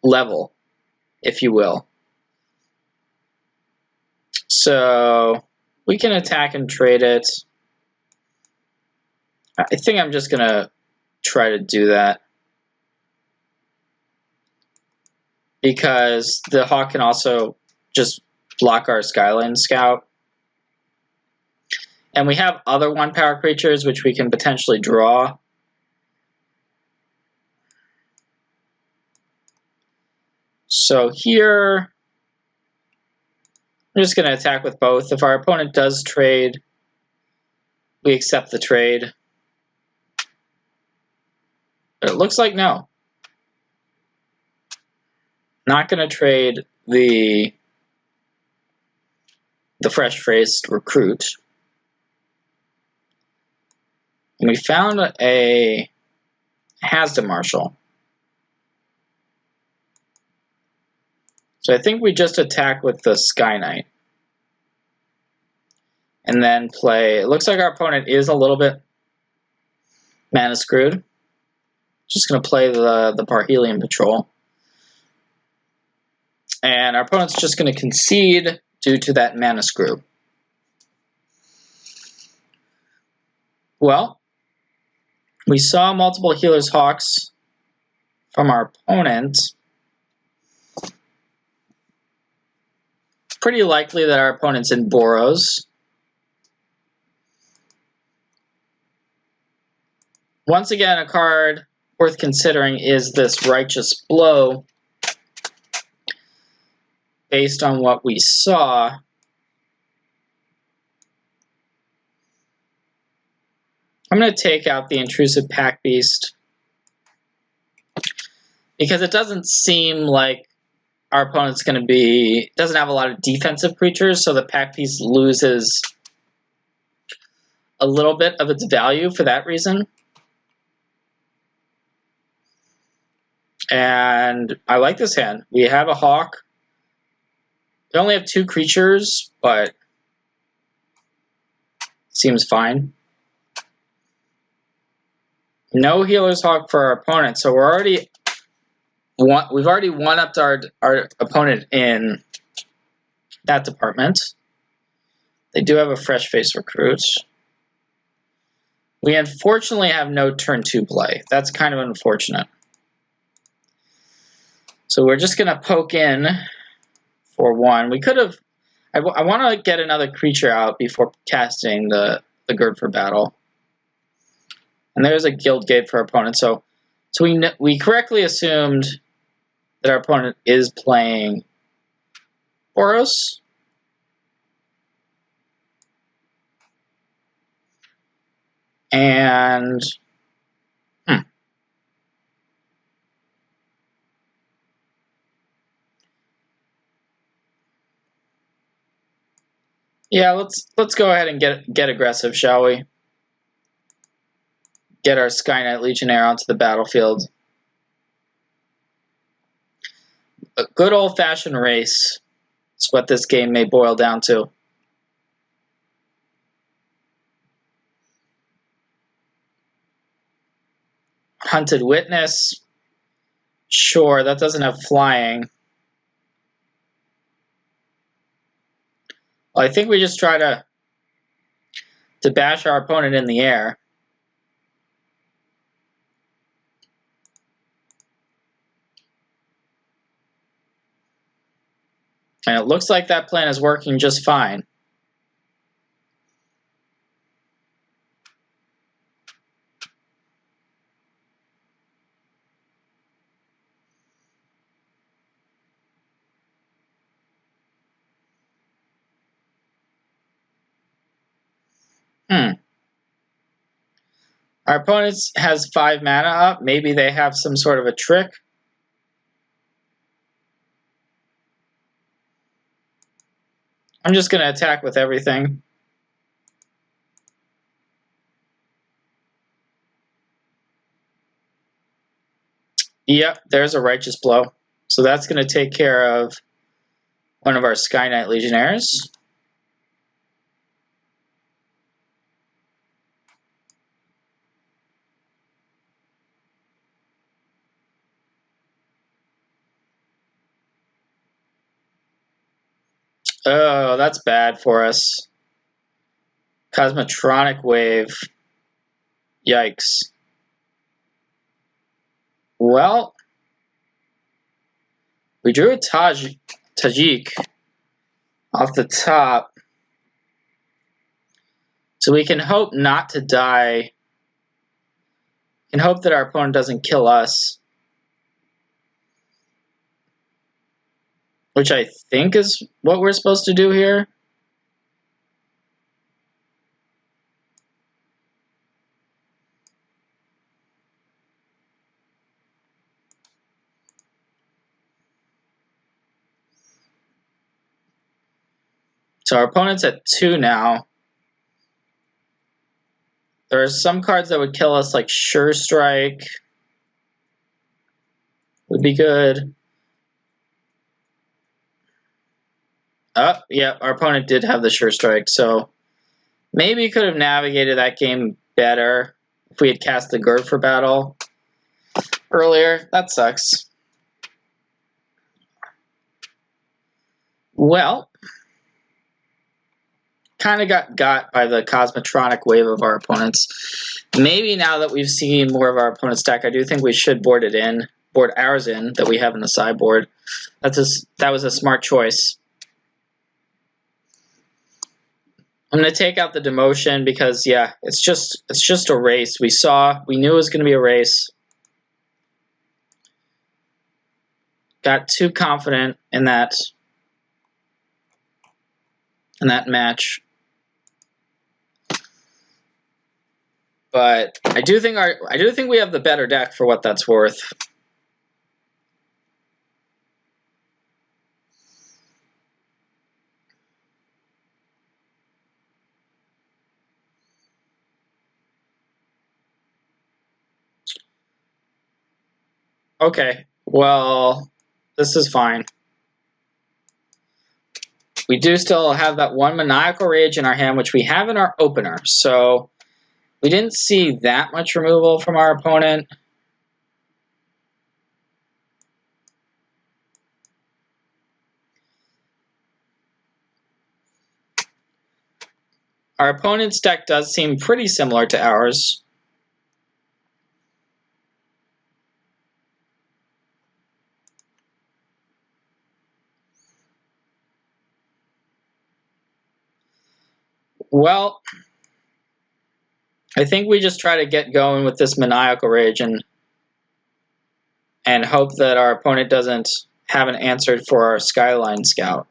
level, if you will. So we can attack and trade it. I think I'm just going to try to do that, because the Hawk can also just block our Skyline Scout. And we have other 1-power creatures which we can potentially draw. So here, I'm just going to attack with both. If our opponent does trade, we accept the trade. But it looks like no. Not going to trade the fresh-faced recruit. And we found a Hasda Marshal. So I think we just attack with the Sky Knight. And then play... It looks like our opponent is a little bit mana screwed. Just going to play the Parhelion Patrol. And our opponent's just going to concede due to that mana screw. Well, we saw multiple Healer's Hawks from our opponent. Pretty likely that our opponent's in Boros. Once again, a card worth considering is this Righteous Blow. Based on what we saw, I'm going to take out the Intrusive Pack Beast, because it doesn't seem like our opponent's going to be... doesn't have a lot of defensive creatures, so the Pack Beast loses a little bit of its value for that reason. And I like this hand. We have a Hawk. We only have 2 creatures, but seems fine. No Healer's Hawk for our opponent, so we've already one-upped our opponent in that department. They do have a fresh face recruit. We unfortunately have no turn 2 play. That's kind of unfortunate. So we're just going to poke in for 1. We could have... I want to get another creature out before casting the Gird for Battle. And there's a Guild Gate for our opponent. So we correctly assumed that our opponent is playing Boros. And... yeah, let's go ahead and get aggressive, shall we? Get our Sky Knight Legionnaire onto the battlefield. A good old-fashioned race is what this game may boil down to. Hunted Witness. Sure, that doesn't have flying. Well, I think we just try to bash our opponent in the air. And it looks like that plan is working just fine. Our opponent has 5 mana up. Maybe they have some sort of a trick. I'm just going to attack with everything. Yep, there's a Righteous Blow. So that's going to take care of one of our Sky Knight Legionnaires. Oh, that's bad for us. Cosmotronic Wave. Yikes. Well, we drew a Tajik off the top. So we can hope not to die. We can hope that our opponent doesn't kill us. Which I think is what we're supposed to do here. So our opponent's at 2 now. There are some cards that would kill us, like Sure Strike. Would be good. Oh, yeah, our opponent did have the Sure Strike, so maybe he could have navigated that game better if we had cast the Gird for Battle earlier. That sucks. Well, kind of got by the Cosmotronic Wave of our opponents. Maybe now that we've seen more of our opponent's deck, I do think we should board ours in that we have in the sideboard. That was a smart choice. I'm going to take out the demotion because, yeah, it's just a race. We knew it was going to be a race. Got too confident in that match. But I do think we have the better deck for what that's worth. Okay, well, this is fine. We do still have that one Maniacal Rage in our hand, which we have in our opener. So we didn't see that much removal from our opponent. Our opponent's deck does seem pretty similar to ours. Well, I think we just try to get going with this Maniacal Rage and hope that our opponent doesn't have an answer for our Skyline Scout.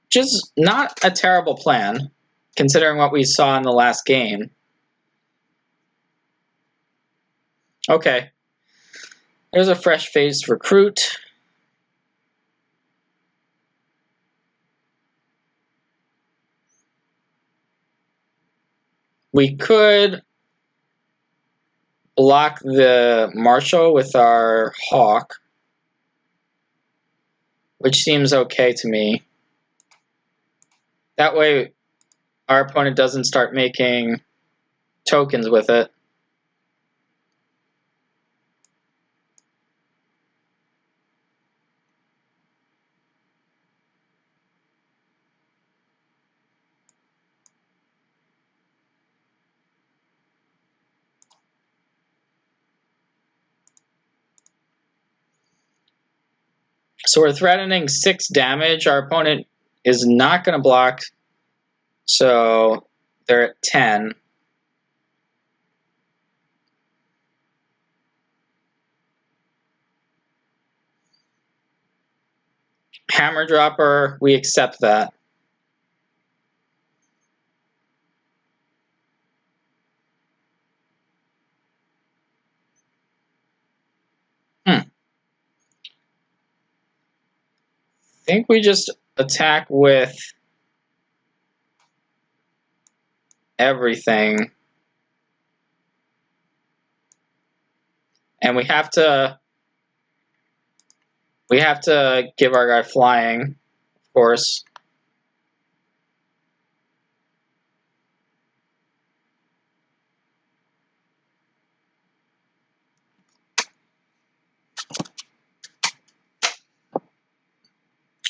Which is not a terrible plan, considering what we saw in the last game. Okay. There's a fresh-faced recruit. We could block the Marshal with our Hawk, which seems okay to me. That way, our opponent doesn't start making tokens with it. So we're threatening 6 damage. Our opponent is not going to block, so they're at 10. Hammer Dropper, we accept that. I think we just attack with everything. And we have to give our guy flying, of course.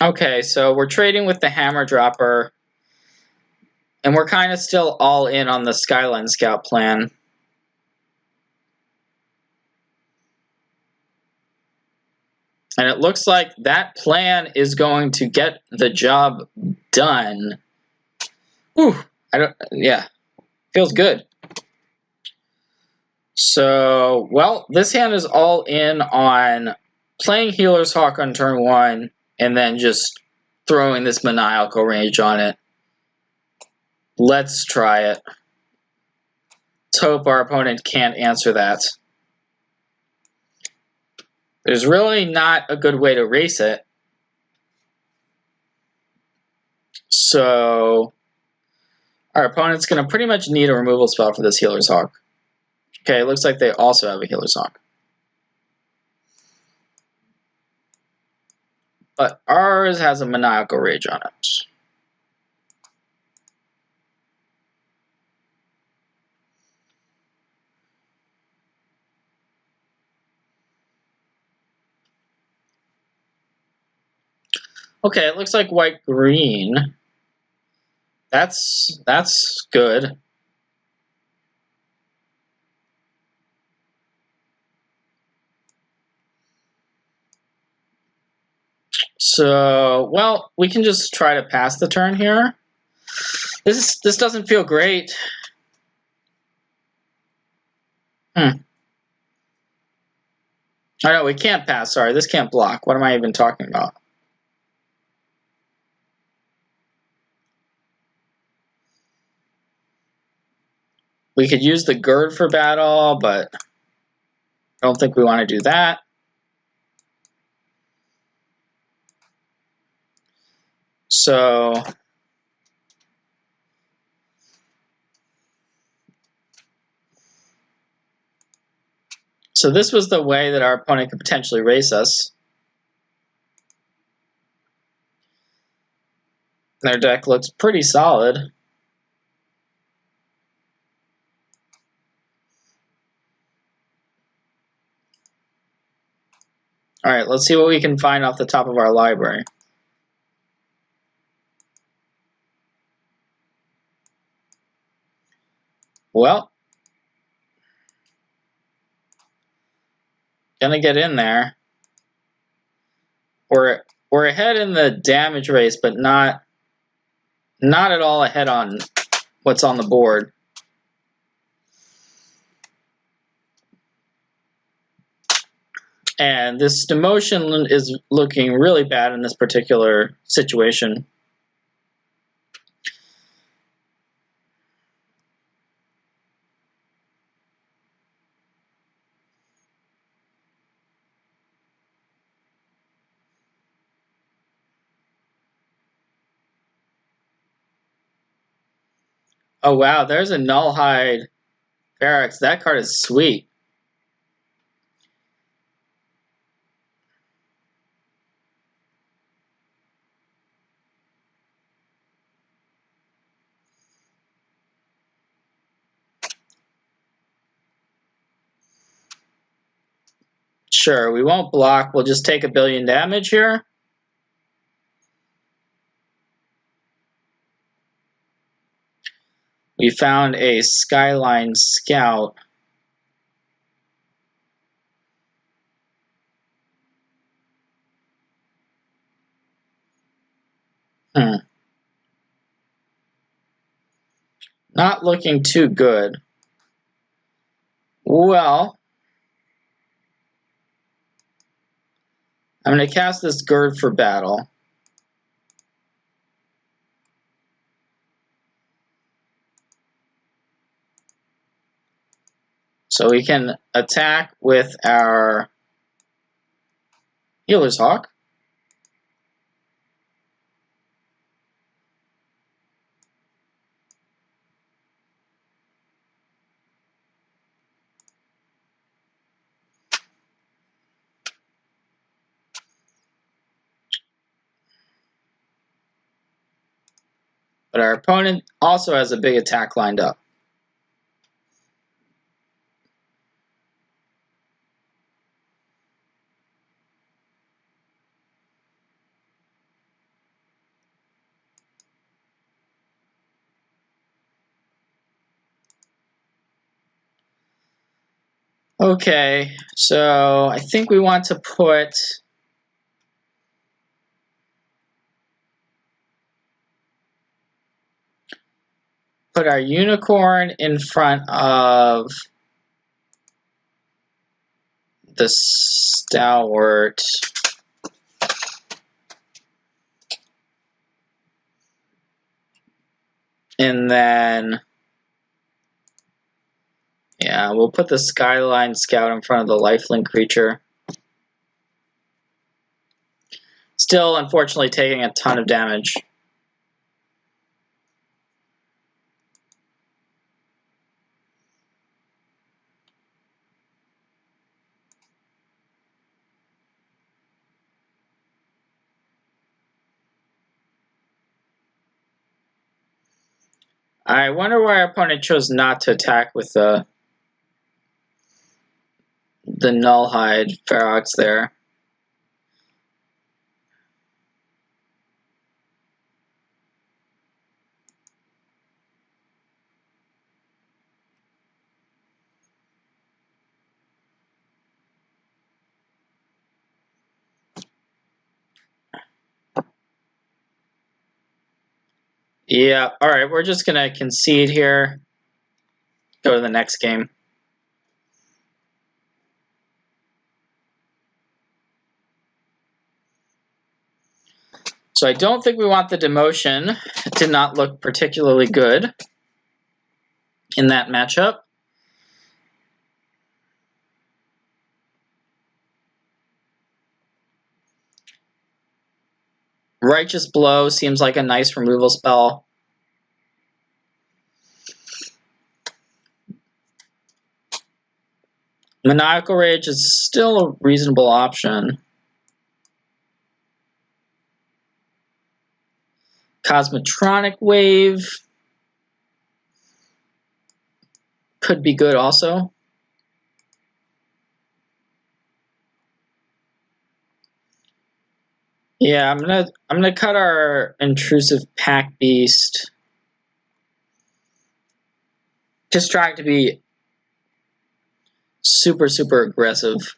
Okay, so we're trading with the Hammer Dropper. And we're kind of still all in on the Skyline Scout plan. And it looks like that plan is going to get the job done. Whew, yeah, feels good. So, well, this hand is all in on playing Healer's Hawk on turn 1 and then just throwing this Maniacal Rage on it. Let's try it. Let's hope our opponent can't answer that. There's really not a good way to race it. So our opponent's going to pretty much need a removal spell for this Healer's Hawk. Okay, it looks like they also have a Healer's Hawk. But ours has a Maniacal Rage on it. Okay, it looks like white-green. That's good. So, well, we can just try to pass the turn here. This doesn't feel great. Oh no, we can't pass. Sorry, this can't block. What am I even talking about? We could use the Gird for battle, but I don't think we want to do that. So So this was the way that our opponent could potentially race us. Their deck looks pretty solid. Alright, let's see what we can find off the top of our library. Well, gonna get in there. We're ahead in the damage race, but not at all ahead on what's on the board. And this demotion is looking really bad in this particular situation. Oh wow, there's a Nullhide Barracks. That card is sweet. Sure, we won't block. We'll just take 1 billion damage here. We found a Skyline Scout. Not looking too good. Well, I'm going to cast this Gird for battle. So we can attack with our Healer's Hawk. But our opponent also has a big attack lined up. Okay, so I think we want to put our unicorn in front of the stalwart. And then, yeah, we'll put the Skyline Scout in front of the lifelink creature. Still, unfortunately, taking a ton of damage. I wonder why our opponent chose not to attack with the Nullhide Ferox there. Yeah, alright, we're just going to concede here. Go to the next game. So I don't think we want the demotion. It did not look particularly good in that matchup. Righteous Blow seems like a nice removal spell. Maniacal Rage is still a reasonable option. Cosmotronic Wave could be good also. Yeah, I'm gonna cut our Intrusive Pack Beast. Just trying to be super, super aggressive.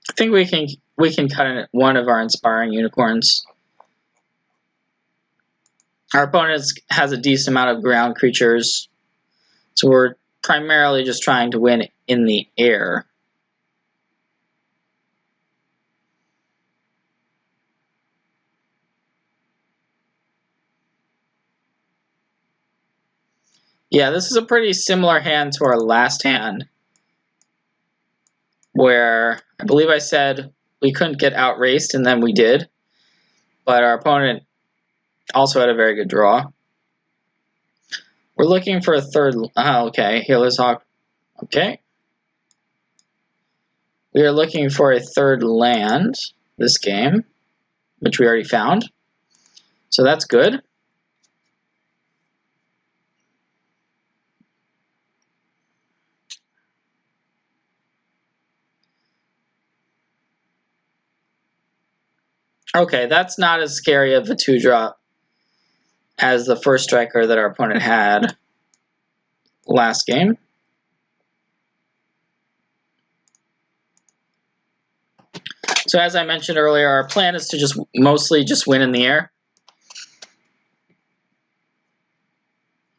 I think we can cut in one of our Inspiring Unicorns. Our opponent has a decent amount of ground creatures, so we're primarily just trying to win in the air. Yeah, this is a pretty similar hand to our last hand, where I believe I said we couldn't get outraced, and then we did. But our opponent also had a very good draw. We're looking for a third... okay, Healer's Hawk. Okay. We are looking for a third land this game, which we already found. So that's good. Okay, that's not as scary of a 2-drop as the first striker that our opponent had last game. So as I mentioned earlier, our plan is to mostly just win in the air.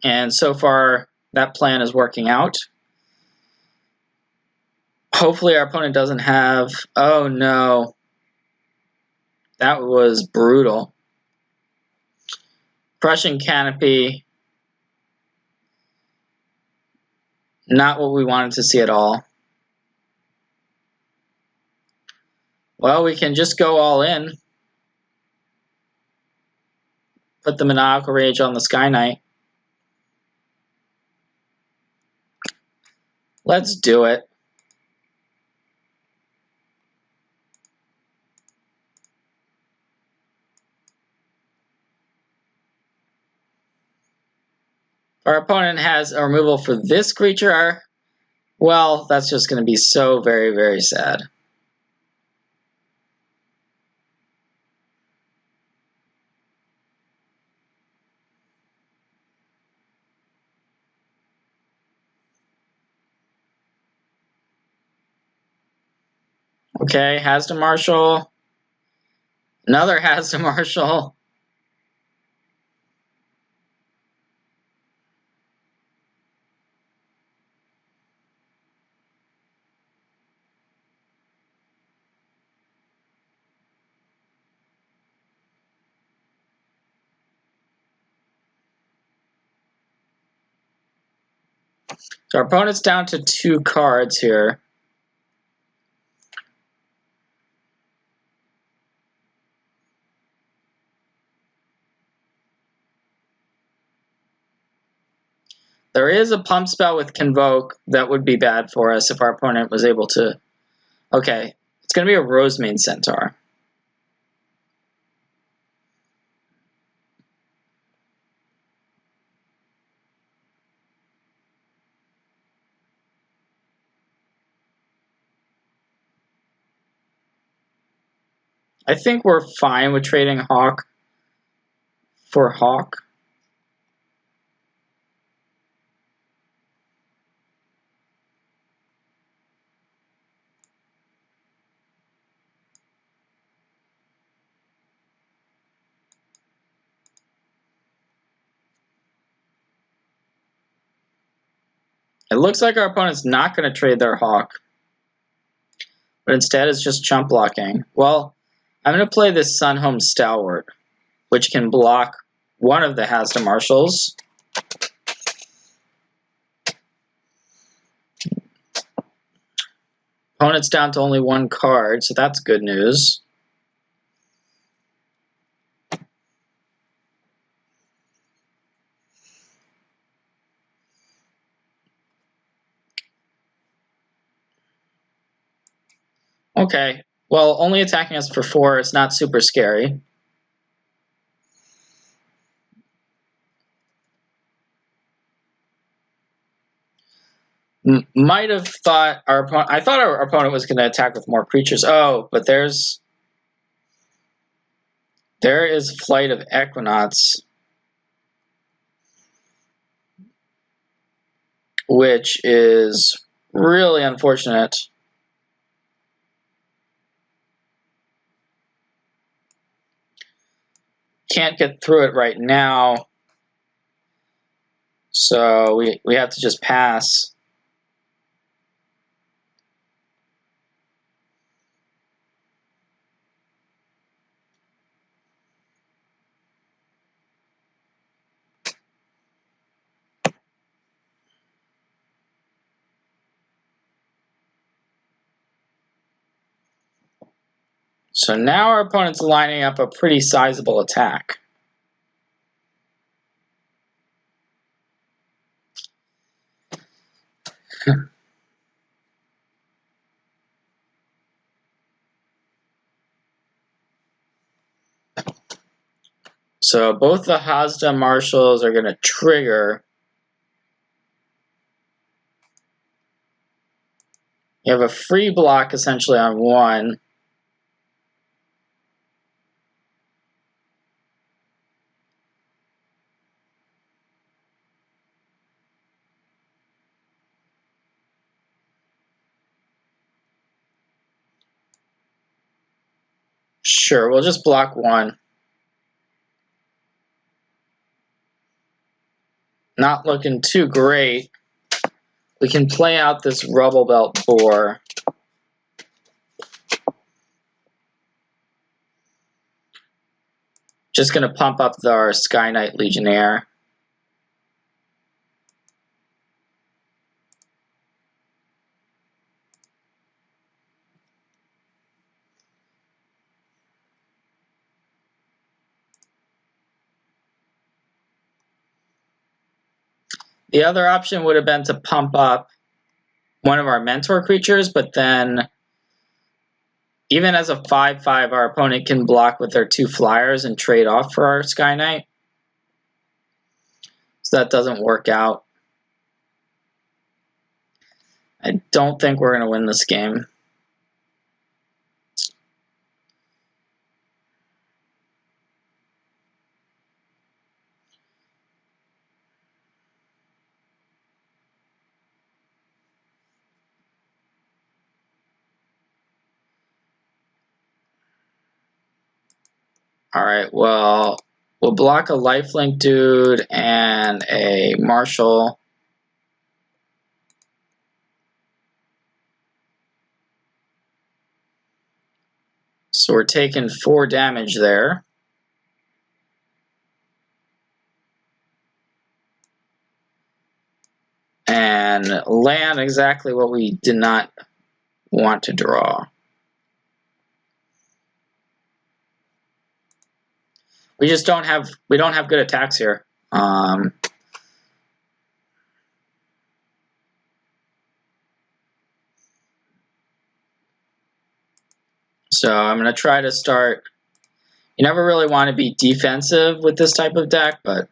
And so far, that plan is working out. Hopefully our opponent doesn't have... Oh no. That was brutal. Crushing Canopy. Not what we wanted to see at all. Well, we can just go all in. Put the Maniacal Rage on the Sky Knight. Let's do it. Our opponent has a removal for this creature. Well, that's just going to be so very, very sad. Okay, Hasda Marshal. Another Hasda Marshal. So our opponent's down to 2 cards here. There is a pump spell with Convoke that would be bad for us if our opponent was able to... Okay, it's going to be a Rosemane Centaur. I think we're fine with trading Hawk for Hawk. It looks like our opponent's not going to trade their Hawk, but instead it's just chump blocking. Well, I'm going to play this Sunhome Stalwart, which can block one of the Hasda Marshals. Opponent's down to only 1 card, so that's good news. Okay. Well, only attacking us for 4 is not super scary. Might have thought our opponent... I thought our opponent was going to attack with more creatures. Oh, but there is Flight of Equinaughts, which is really unfortunate. Can't get through it right now, so we have to just pass. So now our opponent's lining up a pretty sizable attack. So both the Hazda Marshals are going to trigger. You have a free block essentially on 1. Sure, we'll just block 1. Not looking too great. We can play out this Rubble Belt Boar. Just going to pump up our Sky Knight Legionnaire. The other option would have been to pump up one of our mentor creatures, but then even as a 5/5, our opponent can block with their 2 flyers and trade off for our Sky Knight. So that doesn't work out. I don't think we're going to win this game. Alright, well, we'll block a lifelink dude and a marshal. So we're taking 4 damage there. And land exactly what we did not want to draw. We just don't have good attacks here. So I'm going to try to start. You never really want to be defensive with this type of deck, but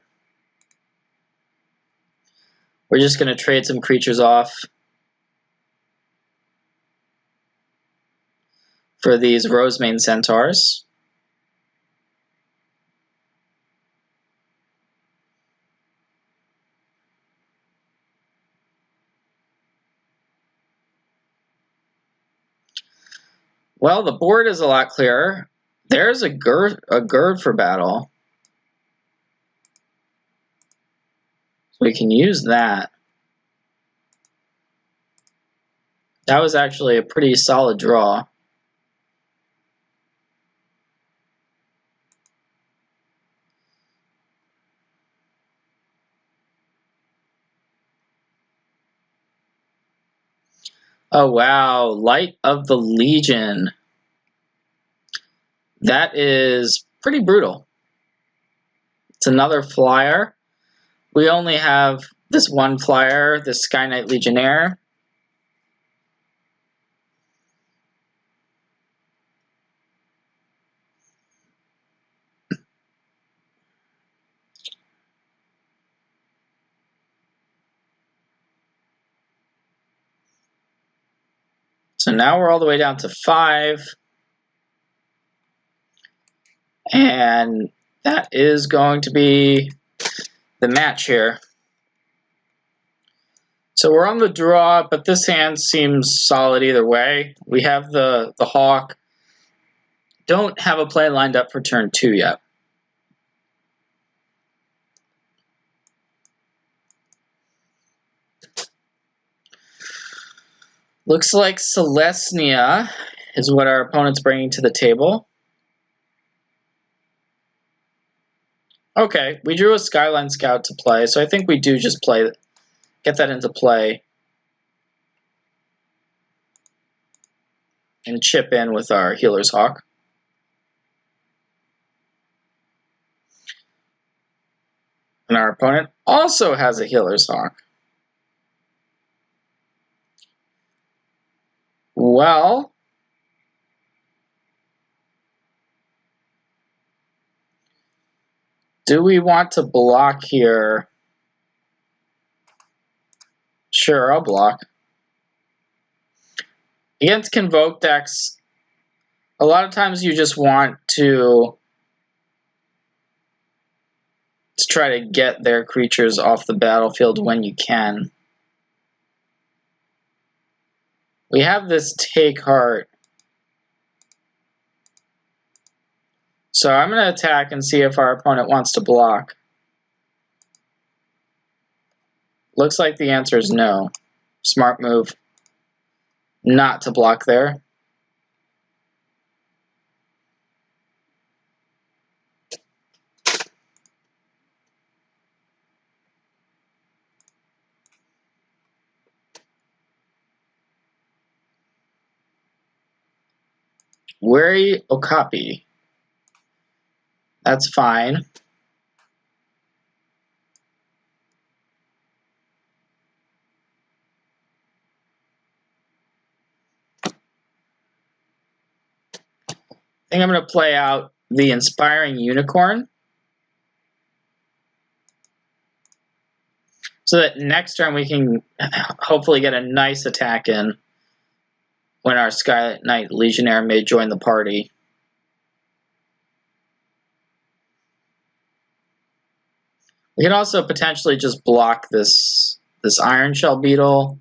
we're just going to trade some creatures off for these Rosemane Centaurs. Well, the board is a lot clearer. There's a Gird for battle. So we can use that. That was actually a pretty solid draw. Oh wow, Light of the Legion. That is pretty brutal. It's another flyer. We only have this one flyer, the Sky Knight Legionnaire. So now we're all the way down to 5. And that is going to be the match here. So we're on the draw, but this hand seems solid either way. We have the Hawk. Don't have a play lined up for turn 2 yet. Looks like Selesnya is what our opponent's bringing to the table. Okay, we drew a Skyline Scout to play, so I think we do just get that into play and chip in with our Healer's Hawk. And our opponent also has a Healer's Hawk. Well, do we want to block here? Sure, I'll block. Against Convoke decks, a lot of times you just want to try to get their creatures off the battlefield when you can. We have this Take Heart. So I'm going to attack and see if our opponent wants to block. Looks like the answer is no. Smart move not to block there. Wary Okapi. That's fine. I think I'm going to play out the Inspiring Unicorn, so that next turn we can hopefully get a nice attack in when our Sky Knight Legionnaire may join the party. We can also potentially just block this Iron Shell Beetle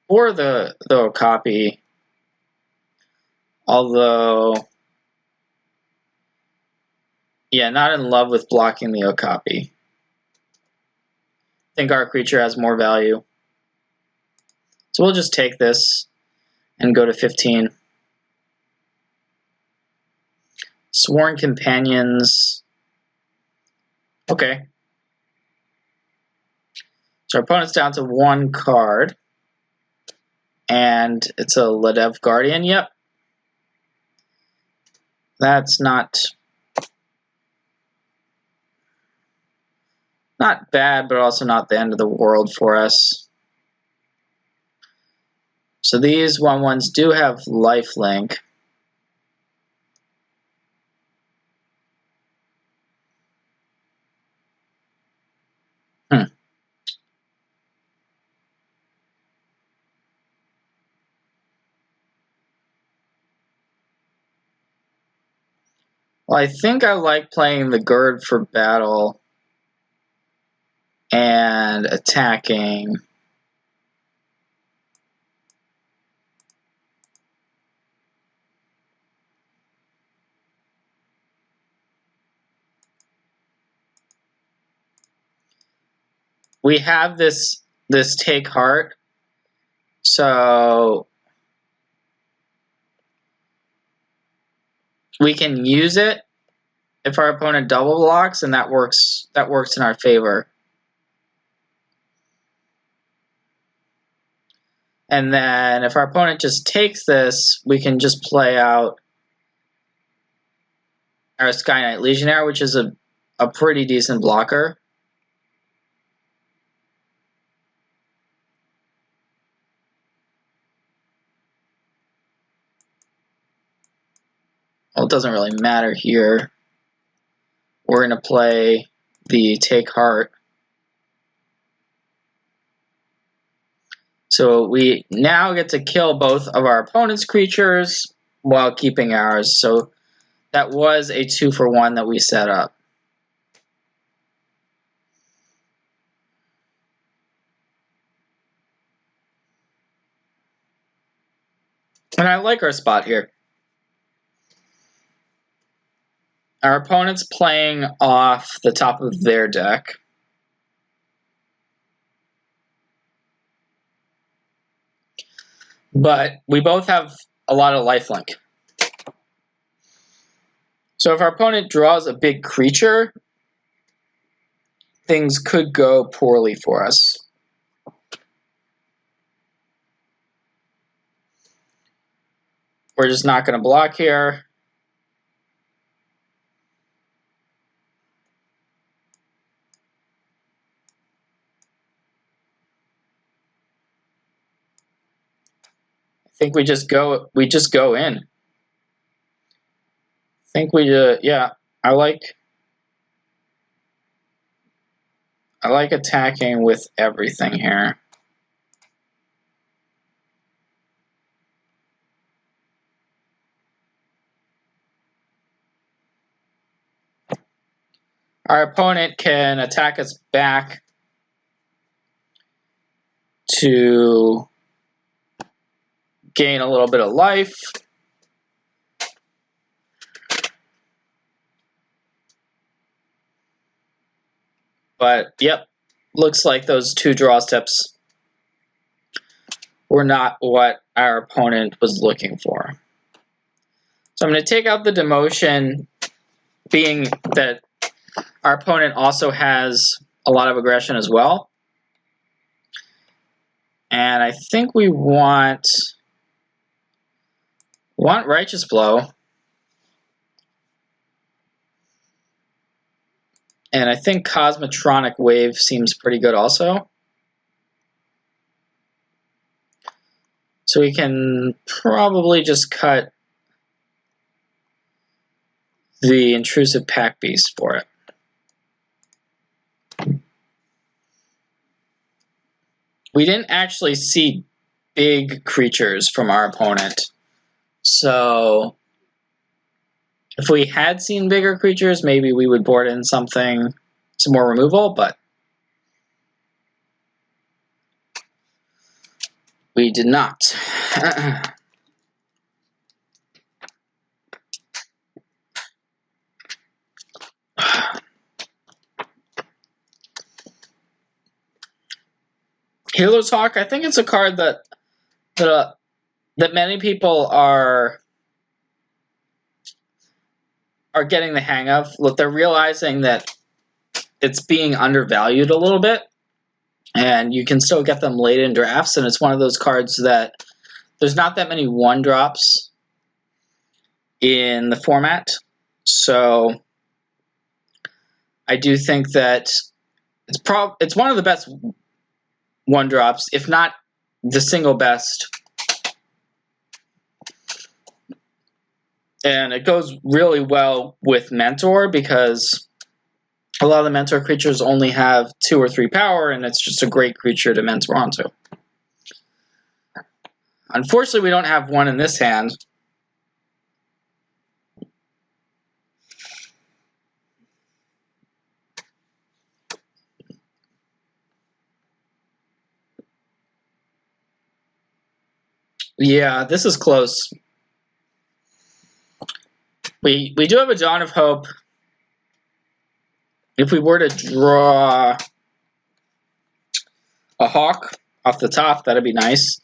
or the Okapi, although, yeah, not in love with blocking the Okapi. I think our creature has more value. So we'll just take this and go to 15. Sworn Companions. Okay. So our opponent's down to 1 card. And it's a Ladev Guardian. Yep. That's not bad, but also not the end of the world for us. So these 1/1s do have lifelink. Well, I think I like playing the Gird for battle and attacking. We have this Take Heart, so we can use it if our opponent double blocks, and that works in our favor. And then if our opponent just takes this, we can just play out our Sky Knight Legionnaire, which is a pretty decent blocker. Well, it doesn't really matter here. We're going to play the Take Heart. So we now get to kill both of our opponent's creatures while keeping ours. So that was a 2-for-1 that we set up. And I like our spot here. Our opponent's playing off the top of their deck. But we both have a lot of lifelink. So if our opponent draws a big creature, things could go poorly for us. We're just not going to block here. I think we just go in. I think yeah, I like attacking with everything here. Our opponent can attack us back to gain a little bit of life. But, yep, looks like those 2 draw steps were not what our opponent was looking for. So I'm going to take out the demotion, being that our opponent also has a lot of aggression as well. And I think we want Righteous Blow. And I think Cosmotronic Wave seems pretty good also. So we can probably just cut the Intrusive Pack Beast for it. We didn't actually see big creatures from our opponent. So if we had seen bigger creatures, maybe we would board in some more removal, but we did not. Healer's Hawk, I think it's a card that many people are getting the hang of. Look, they're realizing that it's being undervalued a little bit, and you can still get them late in drafts, and it's one of those cards that there's not that many 1-drops in the format. So I do think that it's one of the best 1-drops, if not the single best. And it goes really well with Mentor because a lot of the Mentor creatures only have 2 or 3 power, and it's just a great creature to Mentor onto. Unfortunately, we don't have one in this hand. Yeah, this is close. We do have a Dawn of Hope. If we were to draw a Hawk off the top, that'd be nice.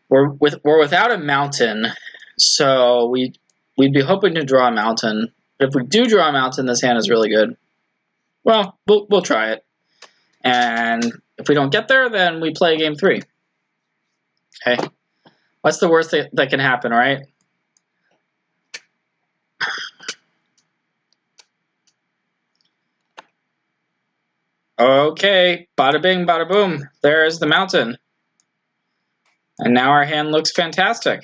We're without a mountain, so we'd be hoping to draw a mountain. But if we do draw a mountain, this hand is really good. Well, we'll try it. And if we don't get there, then we play game 3. Okay. What's the worst that can happen, right? Okay, bada bing, bada boom. There's the mountain. And now our hand looks fantastic.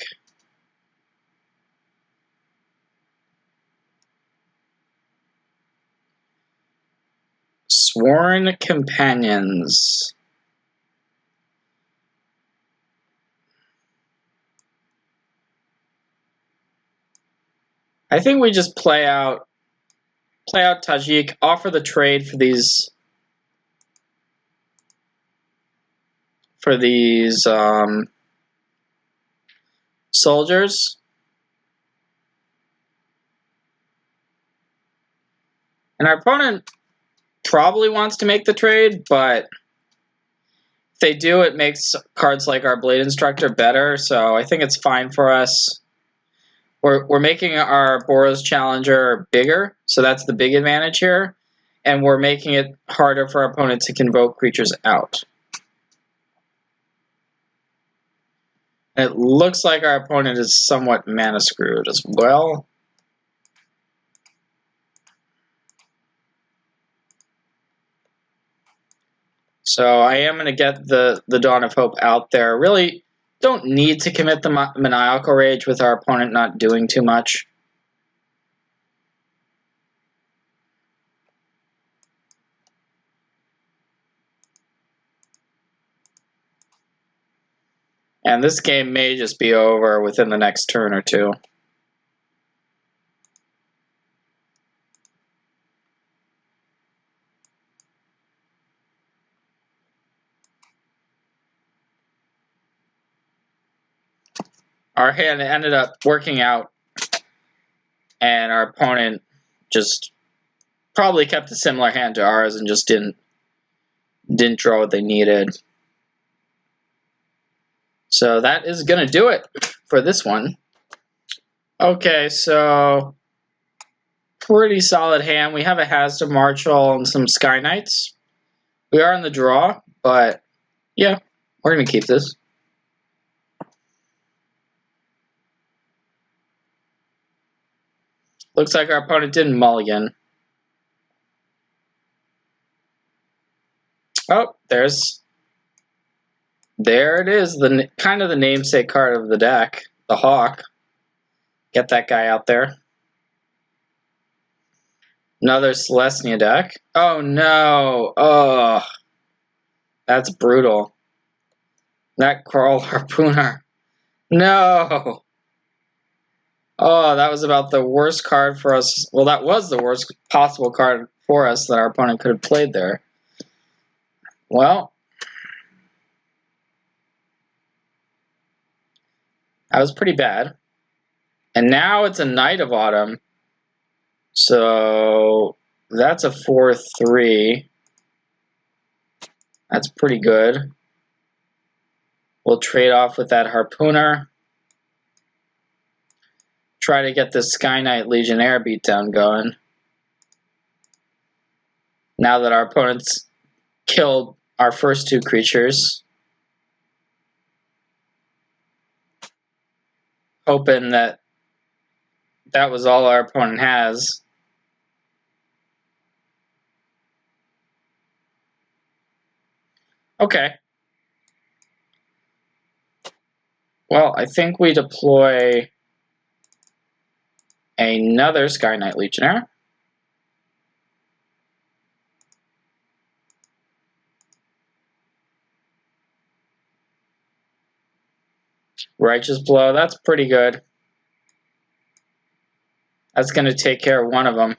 Sworn Companions. I think we just play out Tajik, offer the trade for these soldiers. And our opponent probably wants to make the trade, but if they do, it makes cards like our Blade Instructor better, so I think it's fine for us. We're making our Boros Challenger bigger, so that's the big advantage here. And we're making it harder for our opponent to convoke creatures out. It looks like our opponent is somewhat mana screwed as well. So I am going to get the Dawn of Hope out there. Really don't need to commit the Maniacal Rage with our opponent not doing too much. And this game may just be over within the next turn or two. Our hand ended up working out, and our opponent just probably kept a similar hand to ours and just didn't draw what they needed. So that is going to do it for this one. Okay, so pretty solid hand. We have a Hazard Marshal and some Sky Knights. We are in the draw, but yeah, we're going to keep this. Looks like our opponent didn't mulligan. Oh, there it is, kind of the namesake card of the deck, the Hawk. Get that guy out there. Another Celestia deck. Oh no! Oh, that's brutal. That Coral Harpooner. No! Oh, that was about the worst card for us. Well, that was the worst possible card for us that our opponent could have played there. Well, that was pretty bad. And now it's a Knight of Autumn. So that's a 4/3. That's pretty good. We'll trade off with that Harpooner. Try to get this Sky Knight Legionnaire beatdown going. Now that our opponent's killed our first two creatures. Hoping that that was all our opponent has. Okay. Well, I think we deploy another Sky Knight Legionnaire. Righteous Blow, that's pretty good. That's going to take care of one of them.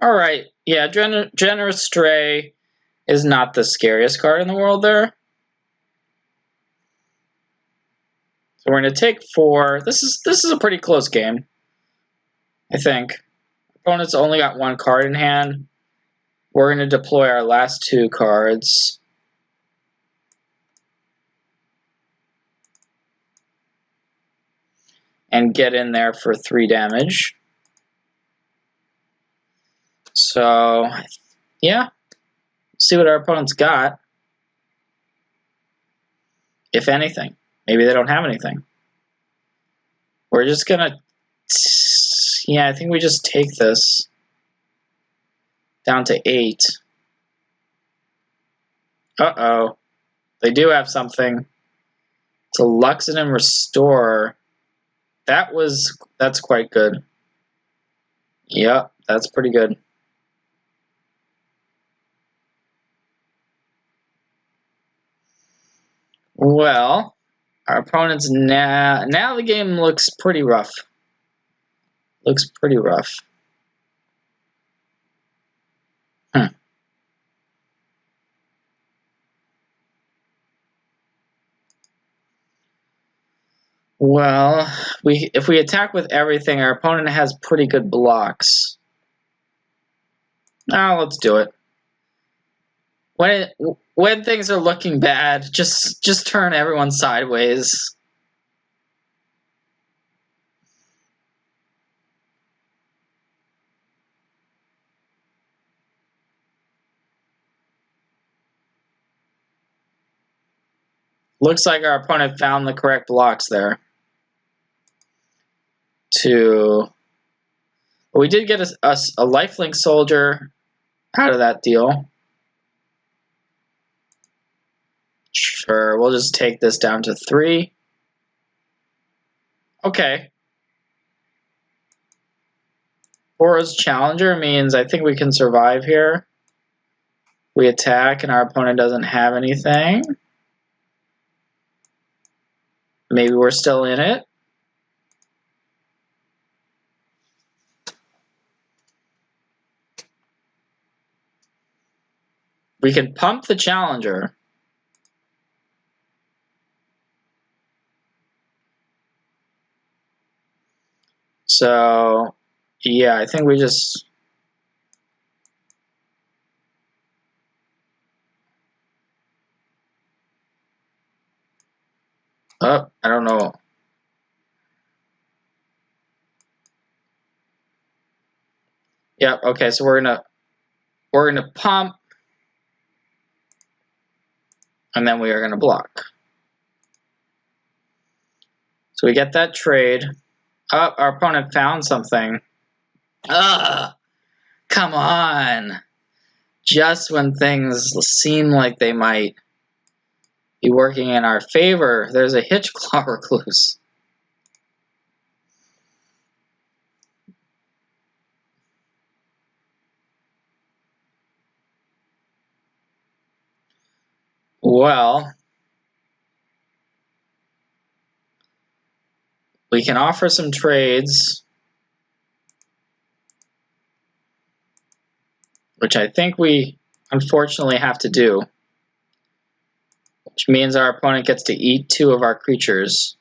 Alright, yeah, Generous Stray is not the scariest card in the world there. So we're going to take 4. This is a pretty close game, I think. Opponent's only got 1 card in hand. We're going to deploy our last 2 cards. And get in there for 3 damage. So, yeah. See what our opponent's got. If anything. Maybe they don't have anything. We're just going to... Yeah, I think we just take this down to 8. Uh-oh. They do have something. It's a Luxodon Restorer. That's quite good. Yep, that's pretty good. Well, our opponent's now the game looks pretty rough. Looks pretty rough. Well, if we attack with everything, our opponent has pretty good blocks. Now let's do it. When things are looking bad, just turn everyone sideways. Looks like our opponent found the correct blocks there. We did get a lifelink soldier out of that deal. Sure, we'll just take this down to 3. Okay. Boros Challenger means I think we can survive here. We attack and our opponent doesn't have anything. Maybe we're still in it. We can pump the Challenger. So, yeah, I think we just... Oh, I don't know. Yeah, okay, so we're gonna pump, and then we are gonna block. So we get that trade. Oh, our opponent found something. Ugh! Come on! Just when things seem like they might be working in our favor, there's a Hitchclaw Recluse. Well, we can offer some trades, which I think we unfortunately have to do, which means our opponent gets to eat 2 of our creatures.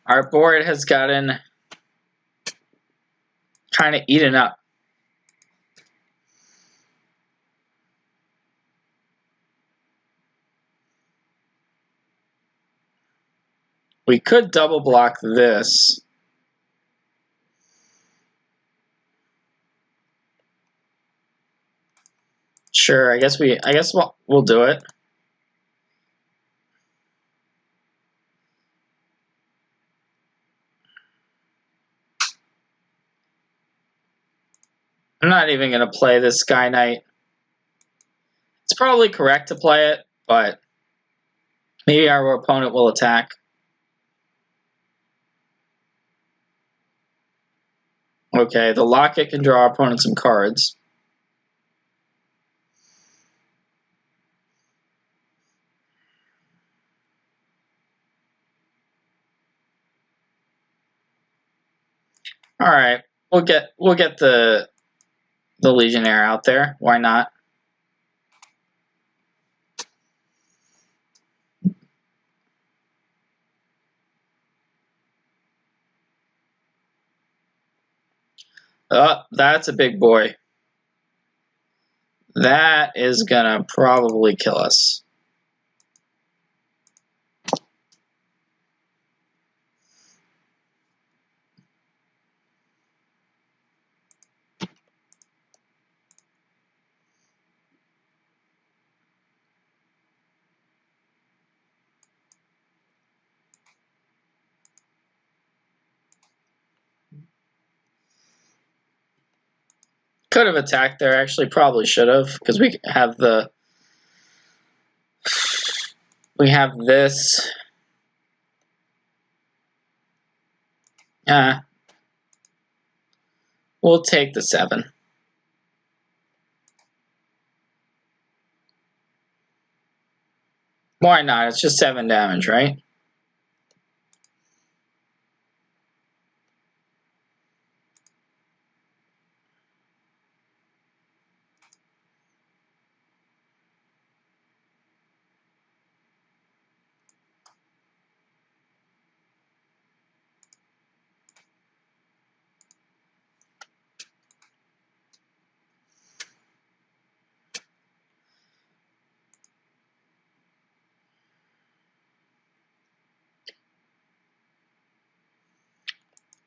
Our board has gotten kind of eaten up. We could double block this. Sure, I guess we'll do it. I'm not even going to play this Sky Knight. It's probably correct to play it, but maybe our opponent will attack. Okay, the Locket can draw our opponent some cards. All right, we'll get the Legionnaire out there. Why not? Oh, that's a big boy. That is gonna probably kill us. Could have attacked there, actually probably should have, because we have this. We'll take the 7. Why not? It's just 7 damage, right?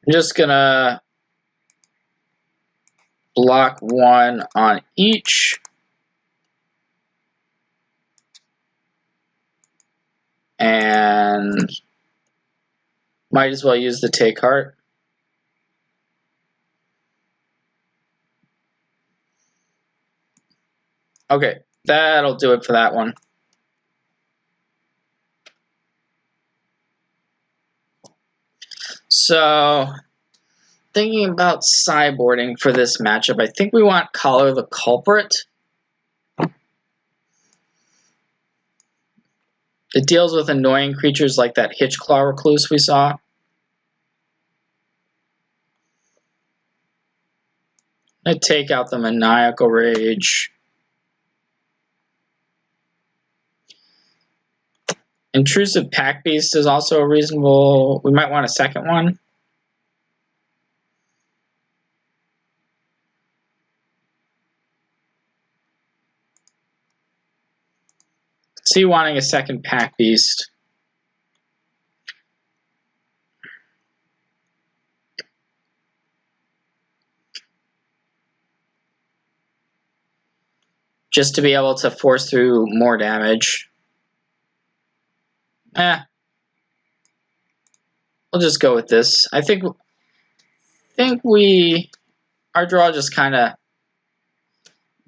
I'm just gonna block 1 on each. And might as well use the take heart. Okay, that'll do it for that one. So, thinking about sideboarding for this matchup, I think we want Collar the Culprit. It deals with annoying creatures like that Hitchclaw Recluse we saw. I take out the Maniacal Rage. Intrusive Pack Beast is also a reasonable... We might want a second one. See, wanting a second Pack Beast. Just to be able to force through more damage. We'll just go with this. I think our draw just kind of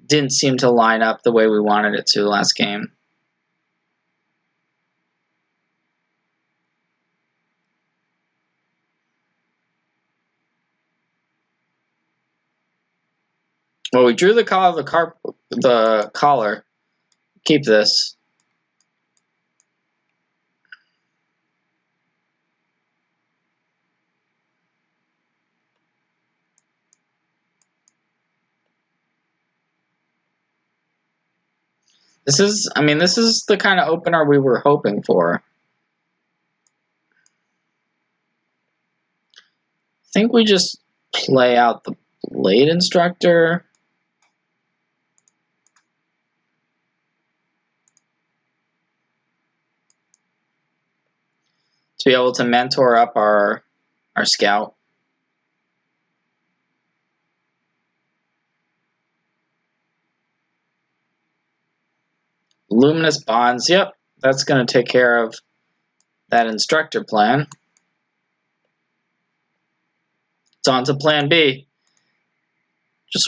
didn't seem to line up the way we wanted it to last game. Well, we drew the collar. Keep this. This is the kind of opener we were hoping for. I think we just play out the Blade Instructor. To be able to mentor up our scout. Luminous Bonds, yep, that's going to take care of that instructor plan. It's on to plan B. Just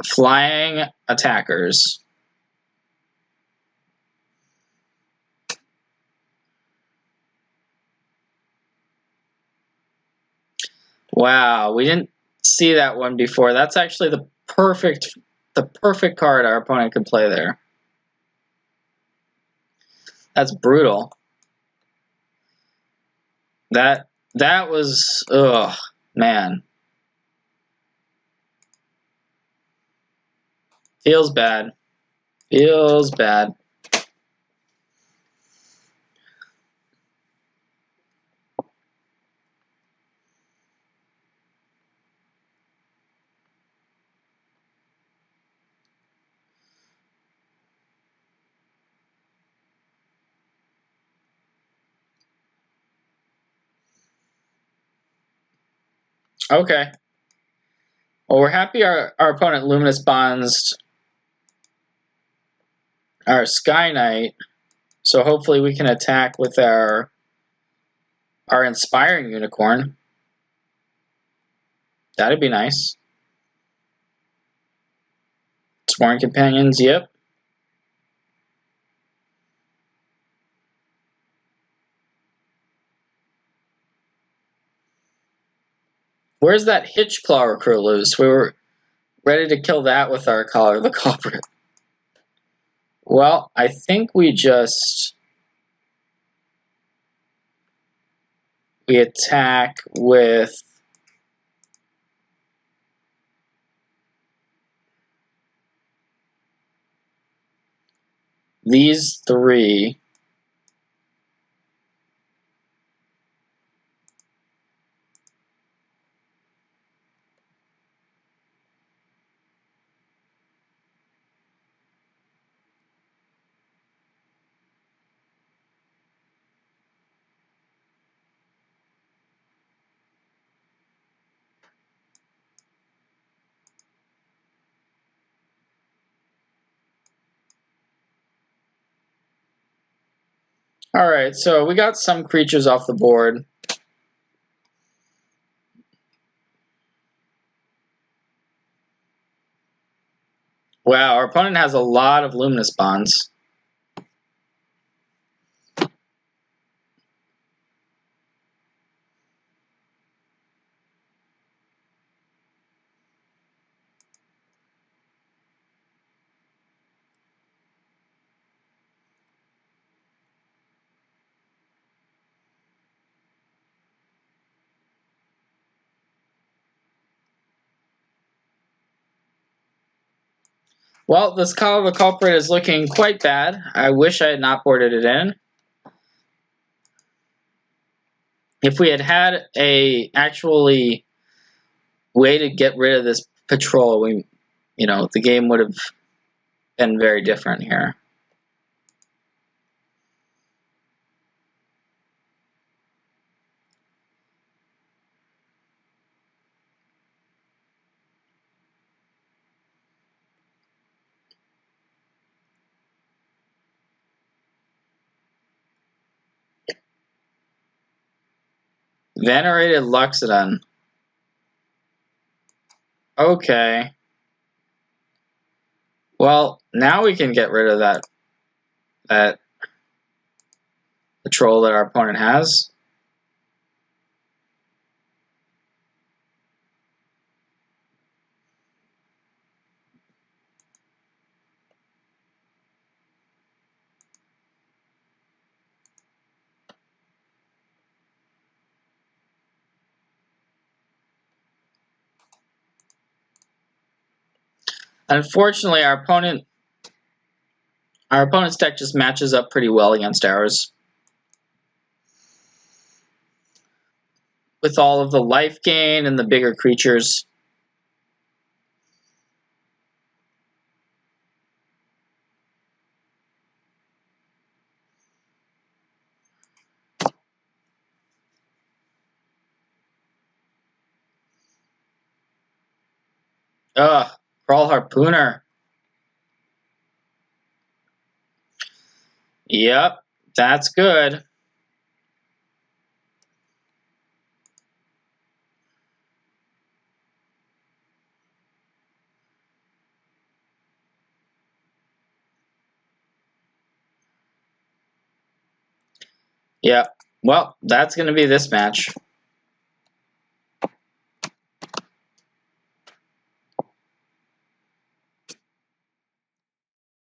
flying attackers. Wow, we didn't see that one before. That's actually the perfect card our opponent could play there. That's brutal. That was, ugh, man. Feels bad. Feels bad. Okay. Well, we're happy our opponent Luminous Bonds our Sky Knight, so hopefully we can attack with our Inspiring Unicorn. That'd be nice. Sworn Companions, yep. Where's that Hitchclaw recruit loose? We were ready to kill that with our Collar the Culprit. Well, I think we attack with these three. Alright, so we got some creatures off the board. Wow, our opponent has a lot of Luminous Bonds. Well, this Collar the Culprit is looking quite bad. I wish I had not boarded it in. If we had had a actually way to get rid of this patrol, the game would have been very different here. Venerated Luxodon. Okay. Well, now we can get rid of that patrol that our opponent has. Unfortunately, our opponent's deck just matches up pretty well against ours. With all of the life gain and the bigger creatures. Ugh, Crawl Harpooner. Yep, that's good. Yep. Well, that's going to be this match.